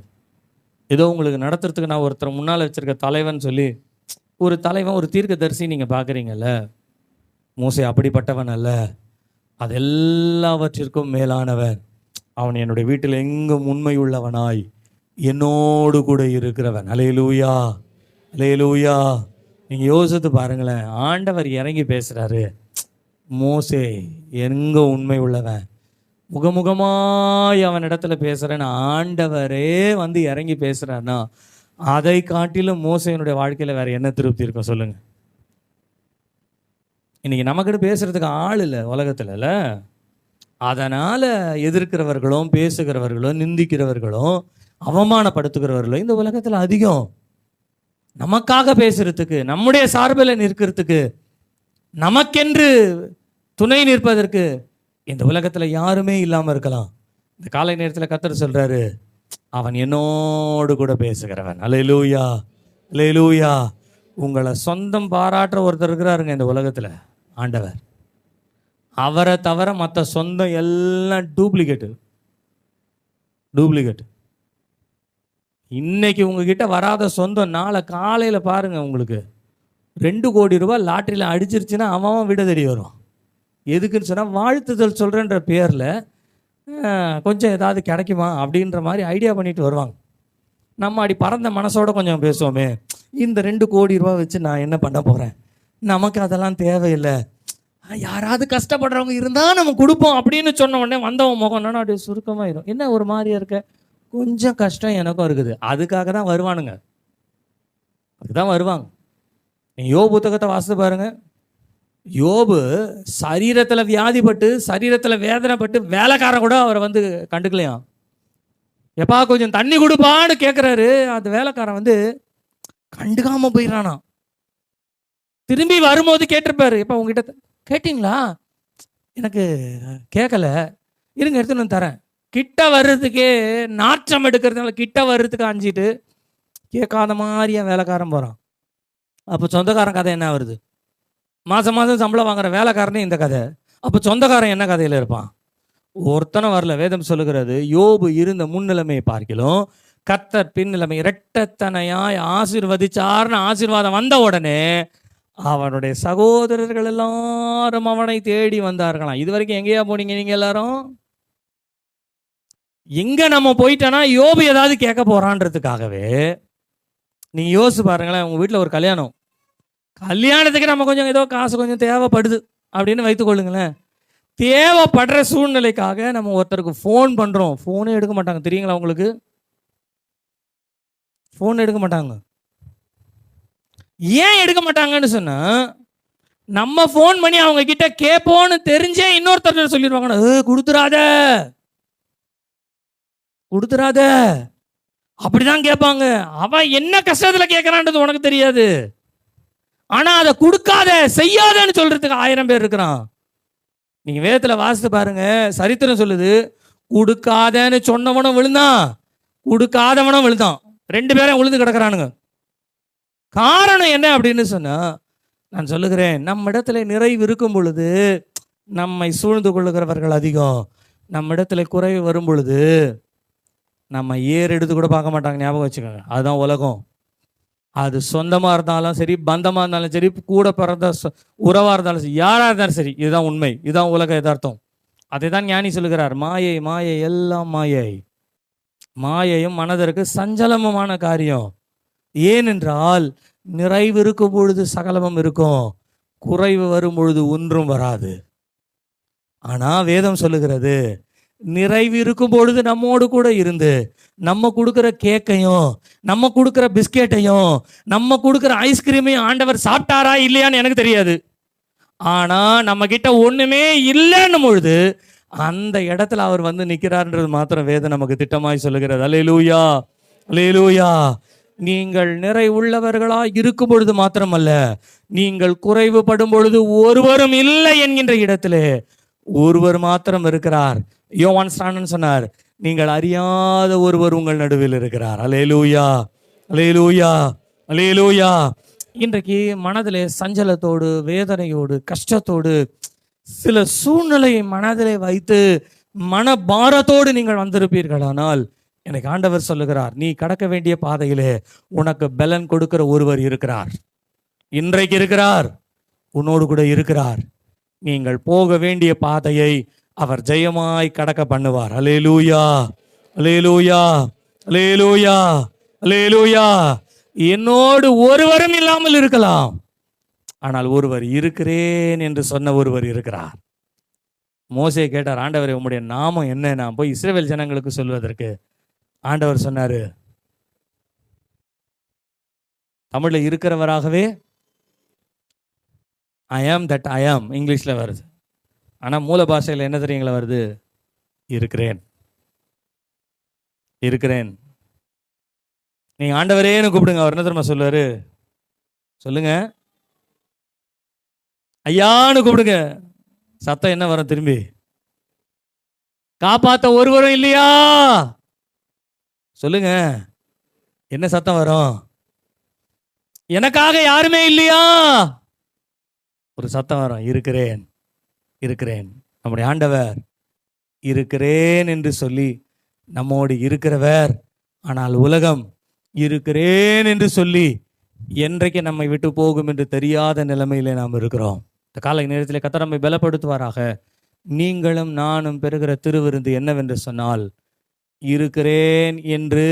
ஏதோ உங்களுக்கு நடத்துறதுக்கு நான் ஒருத்தர் முன்னால் வச்சுருக்க தலைவன் சொல்லி ஒரு தலைவன் ஒரு தீர்க்கதரிசி நீங்கள் பார்க்குறீங்கல்ல, மோசே அப்படிப்பட்டவன் அல்ல, அது எல்லாவற்றிற்கும் மேலானவன். அவன் என்னுடைய வீட்டில் எங்கும் உண்மை உள்ளவனாய் என்னோடு கூட இருக்கிறவன். அல்லேலூயா, அல்லேலூயா. நீங்கள் யோசித்து பாருங்களேன், ஆண்டவர் இறங்கி பேசுகிறாரு, மோசே எங்க உண்மை உள்ளவன், முகமுகமாய் அவன் இடத்துல பேசுகிறேன்னு ஆண்டவரே வந்து இறங்கி பேசுகிறான்னா, அதை காட்டிலும் மோசையினுடைய வாழ்க்கையில் வேறு என்ன திருப்தி இருக்கும் சொல்லுங்கள்? இன்றைக்கி நமக்குன்னு பேசுகிறதுக்கு ஆள் இல்லை உலகத்தில்ல. அதனால் எதிர்க்கிறவர்களும் பேசுகிறவர்களும் நிந்திக்கிறவர்களும் அவமானப்படுத்துகிறவர்களும் இந்த உலகத்தில் அதிகம். நமக்காக பேசுகிறதுக்கு, நம்முடைய சார்பில் நிற்கிறதுக்கு, நமக்கென்று துணை நிற்பதற்கு இந்த உலகத்தில் யாருமே இல்லாமல் இருக்கலாம். இந்த காலை நேரத்தில் கர்த்தர் சொல்கிறாரு, அவன் என்னோடு கூட பேசுகிறவன். அல்லேலூயா, அல்லேலூயா. உங்களை சொந்தம் பாராட்டுற ஒருத்தர் இருக்கிறாருங்க இந்த உலகத்தில், ஆண்டவர். அவரை தவிர மற்ற சொந்தம் எல்லாம் டூப்ளிகேட்டு. இன்னைக்கு உங்ககிட்ட வராத சொந்தம் நாளை காலையில் பாருங்கள், உங்களுக்கு 2 கோடி ரூபாய் லாட்டரியில் அடிச்சிருச்சுன்னா அவன் விட தேடி வரும். எதுக்குன்னு சொன்னால் வாழ்த்துதல் சொல்கிறேன்ற பேரில் கொஞ்சம் ஏதாவது கிடைக்குமா அப்படின்ற மாதிரி ஐடியா பண்ணிட்டு வருவாங்க. நம்ம அடி பறந்த மனசோட கொஞ்சம் பேசுவோமே, இந்த 2 கோடி ரூபா வச்சு நான் என்ன பண்ண போகிறேன், நமக்கு அதெல்லாம் தேவையில்லை, யாராவது கஷ்டப்படுறவங்க இருந்தால் நம்ம கொடுப்போம் அப்படின்னு சொன்ன உடனே வந்தவன் முகம் என்னன்னா அப்படியே சுருக்கமாயிரும். என்ன ஒரு மாதிரியா இருக்க, கொஞ்சம் கஷ்டம் எனக்கும் இருக்குது. அதுக்காக தான் வருவானுங்க, அதுதான் வருவாங்க. நீ யோபு புத்தகத்தை வாசித்து பாருங்க. யோபு சரீரத்தில் வியாதிப்பட்டு, சரீரத்தில் வேதனைப்பட்டு, வேலைக்காரன் கூட அவரை வந்து கண்டுக்கலையாம். எப்பா கொஞ்சம் தண்ணி கொடுப்பான்னு கேட்குறாரு, அந்த வேலைக்காரன் வந்து கண்டுக்காம போயிடறானா. திரும்பி வரும்போது கேட்டிருப்பாரு, எப்பா உங்ககிட்ட கேட்டிங்களா, எனக்கு கேட்கல, இருங்க எடுத்துன்னு வந்து தரேன். கிட்ட வர்றதுக்கே நாற்றம் எடுக்கிறதுனால கிட்ட வர்றதுக்கு அஞ்சிட்டு கேட்காத மாதிரியா வேலைக்காரன் போகிறான். அப்போ சொந்தக்காரன் கதை என்ன வருது? மாதம் மாதம் சம்பளம் வாங்குற வேலைக்காரனே இந்த கதை. அப்போ சொந்தக்காரன் என்ன கதையில் இருப்பான்? ஒருத்தனை வரல. வேதம் சொல்லுகிறது, யோபு இருந்த முன்னிலைமையை பார்க்கிலும் கர்த்தர் பின்னிலைமை இரட்டத்தனையாய் ஆசீர்வதிச்சார்னு ஆசீர்வாதம் வந்த உடனே அவனுடைய சகோதரர்கள் எல்லாரும் அவனை தேடி வந்தார்களாம். இது வரைக்கும் எங்கேயா போனீங்க நீங்க எல்லாரும்? எங்க நம்ம போயிட்டோன்னா யோபு ஏதாவது கேட்க போறான்றதுக்காகவே. நீங்க யோசிச்சு பாருங்களேன், உங்க வீட்டில் ஒரு கல்யாணத்துக்கு நம்ம கொஞ்சம் ஏதோ காசு கொஞ்சம் தேவைப்படுது அப்படின்னு வைத்துக்கொள்ளுங்களேன். தேவைப்படுற சூழ்நிலைக்காக நம்ம ஒருத்தருக்கு ஃபோன் பண்ணுறோம், ஃபோனே எடுக்க மாட்டாங்க. தெரியுங்களா உங்களுக்கு? ஃபோன் எடுக்க மாட்டாங்க. ஏன் எடுக்க மாட்டாங்கன்னு சொன்னா, நம்ம ஃபோன் பண்ணி அவங்க கிட்ட கேட்போன்னு தெரிஞ்சே இன்னொருத்தர் சொல்லிடுவாங்க, கொடுத்துறாத அப்படிதான் கேட்பாங்க. அவன் என்ன கஷ்டத்துல கேட்கறான்றது உனக்கு தெரியாது. ஆனா அதை கொடுக்காத செய்யாதன்னு சொல்றதுக்கு 1000 பேர் இருக்கிறான். நீங்க வேதத்துல வாசித்து பாருங்க, சரித்திரம் சொல்லுது, கொடுக்காதன்னு சொன்னவனும் விழுந்தான், கொடுக்காதவனும் விழுந்தான். 2 பேரும் விழுந்து கிடக்குறானுங்க. காரணம் என்ன அப்படின்னு சொன்னா, நான் சொல்லுகிறேன், நம்ம இடத்துல நிறைவு இருக்கும் பொழுது நம்மை சூழ்ந்து கொள்ளுகிறவர்கள் அதிகம். நம்ம இடத்துல குறைவு வரும் பொழுது நம்ம எடுத்து கூட பார்க்க மாட்டாங்க. ஞாபகம் வச்சுக்கோங்க, அதுதான் உலகம். அது சொந்தமாக இருந்தாலும் சரி, பந்தமாக இருந்தாலும் சரி, கூட பிறந்த உறவாக இருந்தாலும் சரி, யாராக இருந்தாலும் சரி, இதுதான் உண்மை, இதுதான் உலக யதார்த்தம். அதை தான் ஞானி சொல்லுகிறார், மாயை மாயை எல்லாம் மாயை. மாயையும் மனதிற்கு சஞ்சலமுமான காரியம். ஏனென்றால் நிறைவு இருக்கும் பொழுது சகலமும் இருக்கும், குறைவு வரும் பொழுது ஒன்றும் வராது. ஆனால் வேதம் சொல்லுகிறது, நிறைவு இருக்கும் பொழுது நம்மோடு கூட இருந்து நம்ம கொடுக்குற கேக்கையும் நம்ம கொடுக்குற பிஸ்கெட்டையும் நம்ம கொடுக்குற ஐஸ்கிரீமையும் ஆண்டவர் சாப்பிட்டாரா இல்லையான்னு எனக்கு தெரியாது. ஆனா நம்ம கிட்ட ஒண்ணுமே இல்லைன்னும் பொழுது அந்த இடத்துல அவர் வந்து நிற்கிறார்ன்றது மாத்திரம் வேதம் நமக்கு திட்டமாய் சொல்லுகிறது. அல்லேலூயா, அல்லேலூயா. நீங்கள் நிறைவுள்ளவர்களா இருக்கும் பொழுது மாத்திரமல்ல, நீங்கள் குறைவுபடும் பொழுது ஒருவரும் இல்லை என்கின்ற இடத்திலே ஒருவர் மாத்திரம் இருக்கிறார். யோவான் ஸ்நானன் சொன்னார், நீங்கள் அறியாத ஒருவர் உங்கள் நடுவில் இருக்கிறார். அல்லேலூயா, அல்லேலூயா, அல்லேலூயா. இன்றைக்கு மனதிலே சஞ்சலத்தோடு, வேதனையோடு, கஷ்டத்தோடு, சில சூழ்நிலையை மனதிலே வைத்து மனபாரத்தோடு நீங்கள் வந்திருப்பீர்கள். ஆனால் எனக்கு ஆண்டவர் சொல்லுகிறார், நீ கடக்க வேண்டிய பாதையிலே உனக்கு பலன் கொடுக்கிற ஒருவர் இருக்கிறார். இன்றைக்கு இருக்கிறார், உன்னோடு கூட இருக்கிறார். நீங்கள் போக வேண்டிய பாதையை அவர் ஜெயமாய் கடக்க பண்ணுவார். அல்லேலூயா, அல்லேலூயா, அல்லேலூயா, அல்லேலூயா. என்னோடு ஒருவரும் இல்லாமல் இருக்கலாம், ஆனால் ஒருவர் இருக்கிறேன் என்று சொன்ன ஒருவர் இருக்கிறார். மோசே கேட்டார், ஆண்டவரே உம்முடைய நாமம் என்ன, நான் போய் இஸ்ரவேல் ஜனங்களுக்கு சொல்வதற்கு? ஆண்டவர் சொன்னாரு, தமிழ்ல இருக்கிறவராகவே ஐ ஆம் தட் ஐ ஆம் இங்கிலீஷ்ல வருது. ஆனா மூல பாஷையில் என்ன தெரியுங்களா வருது? இருக்கிறேன், இருக்கிறேன். நீங்க ஆண்டவரேன்னு கூப்பிடுங்க, அவர் என்ன தெரியுமா சொல்லுவாரு? சொல்லுங்க, ஐயான்னு கூப்பிடுங்க. சத்தம் என்ன வரும்? திரும்பி காப்பாத்த ஒருவரும் இல்லையா? சொல்லுங்க, என்ன சத்தம் வரும்? எனக்காக யாருமே இல்லையா? ஒரு சத்தம் வரும், இருக்கிறேன், இருக்கிறேன். நம்முடைய ஆண்டவர் இருக்கிறேன் என்று சொல்லி நம்மோடு இருக்கிறவர். ஆனால் உலகம் இருக்கிறேன் என்று சொல்லி என்றைக்கு நம்மை விட்டு போகும் என்று தெரியாத நிலைமையிலே நாம் இருக்கிறோம். இந்த காலை நேரத்தில் கர்த்தர் நம்மை பலப்படுத்துவாராக. நீங்களும் நானும் பெறுகிற திருவிருந்து என்னவென்று சொன்னால், இருக்கிறேன் என்று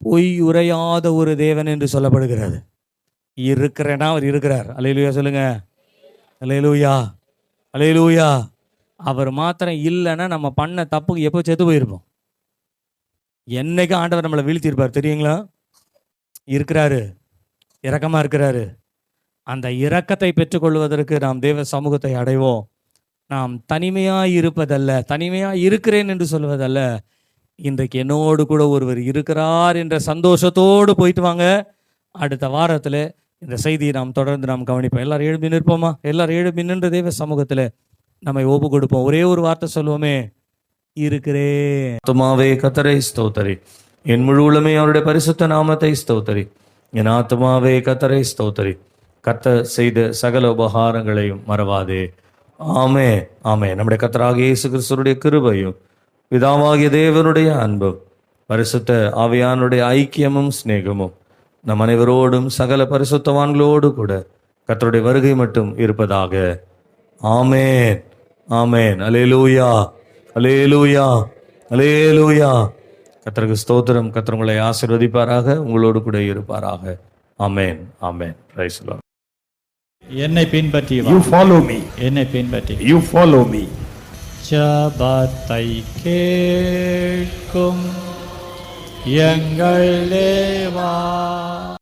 பொய் உரையாத ஒரு தேவன் என்று சொல்லப்படுகிறது. இருக்கிறேன்னா அவர் இருக்கிறார். அல்லேலூயா சொல்லுங்க, அல்லேலூயா, அல்லேலூயா. அவர் மாத்திரம் இல்லைன்னா நம்ம பண்ண தப்புக்கு எப்போ செத்து போயிருப்போம். என்னைக்கும் ஆண்டவர் நம்மளை வீழ்த்தியிருப்பார் தெரியுங்களா? இருக்கிறாரு, இரக்கமா இருக்கிறாரு. அந்த இரக்கத்தை பெற்றுக்கொள்வதற்கு நாம் தேவ சமூகத்தை அடைவோம். நாம் தனிமையாய் இருப்பதல்ல, தனிமையாய் இருக்கிறேன் என்று சொல்வதல்ல, இன்றைக்கு என்னோடு கூட ஒருவர் இருக்கிறார் என்ற சந்தோஷத்தோடு போயிட்டு வாங்க. அடுத்த வாரத்தில் இந்த செய்தியை நாம் தொடர்ந்து நாம் கவனிப்போம். எல்லாரும் எழுப்பி நிற்போமா? எல்லாரும் எழுப்பி நின்று தேவ சமூகத்தில் நம்மை ஒப்பு கொடுப்போம். ஒரே ஒரு வார்த்தை சொல்லுவோமே, இருக்கிறேன். ஆத்துமாவே கர்த்தரை ஸ்தோத்தரி, என் முழு உள்ளமே அவருடைய பரிசுத்த நாமத்தை ஸ்தோத்தரி. என் ஆத்துமாவே கர்த்தரை ஸ்தோத்தரி, கர்த்தர் செய்த சகல உபகாரங்களையும் மறவாதே. ஆமே, ஆமே. நம்முடைய கர்த்தராகிய இயேசு கிறிஸ்துவினுடைய கிருபையும் பிதாவாகிய தேவனுடைய அன்பும் பரிசுத்த ஆவியானுடைய ஐக்கியமும் சிநேகமும் நம் அனைவரோடும் சகல பரிசுத்தவான்களோடு கூட கர்த்தருடைய வருகை மட்டும் இருப்பதாக. ஆமேன், ஆமேன். அல்லேலூயா, அல்லேலூயா, அல்லேலூயா. கர்த்தருக்கு ஸ்தோத்திரம். கர்த்தர் உங்களை ஆசீர்வதிப்பாராக, உங்களோடு கூட இருப்பாராக. ஆமேன், ஆமேன். Praise the Lord. என்னை பின்பற்றி வா. You follow me. என்னை பின்பற்றி You follow me. ஜெபத்தை கேட்கும் எங்கள் தேவா.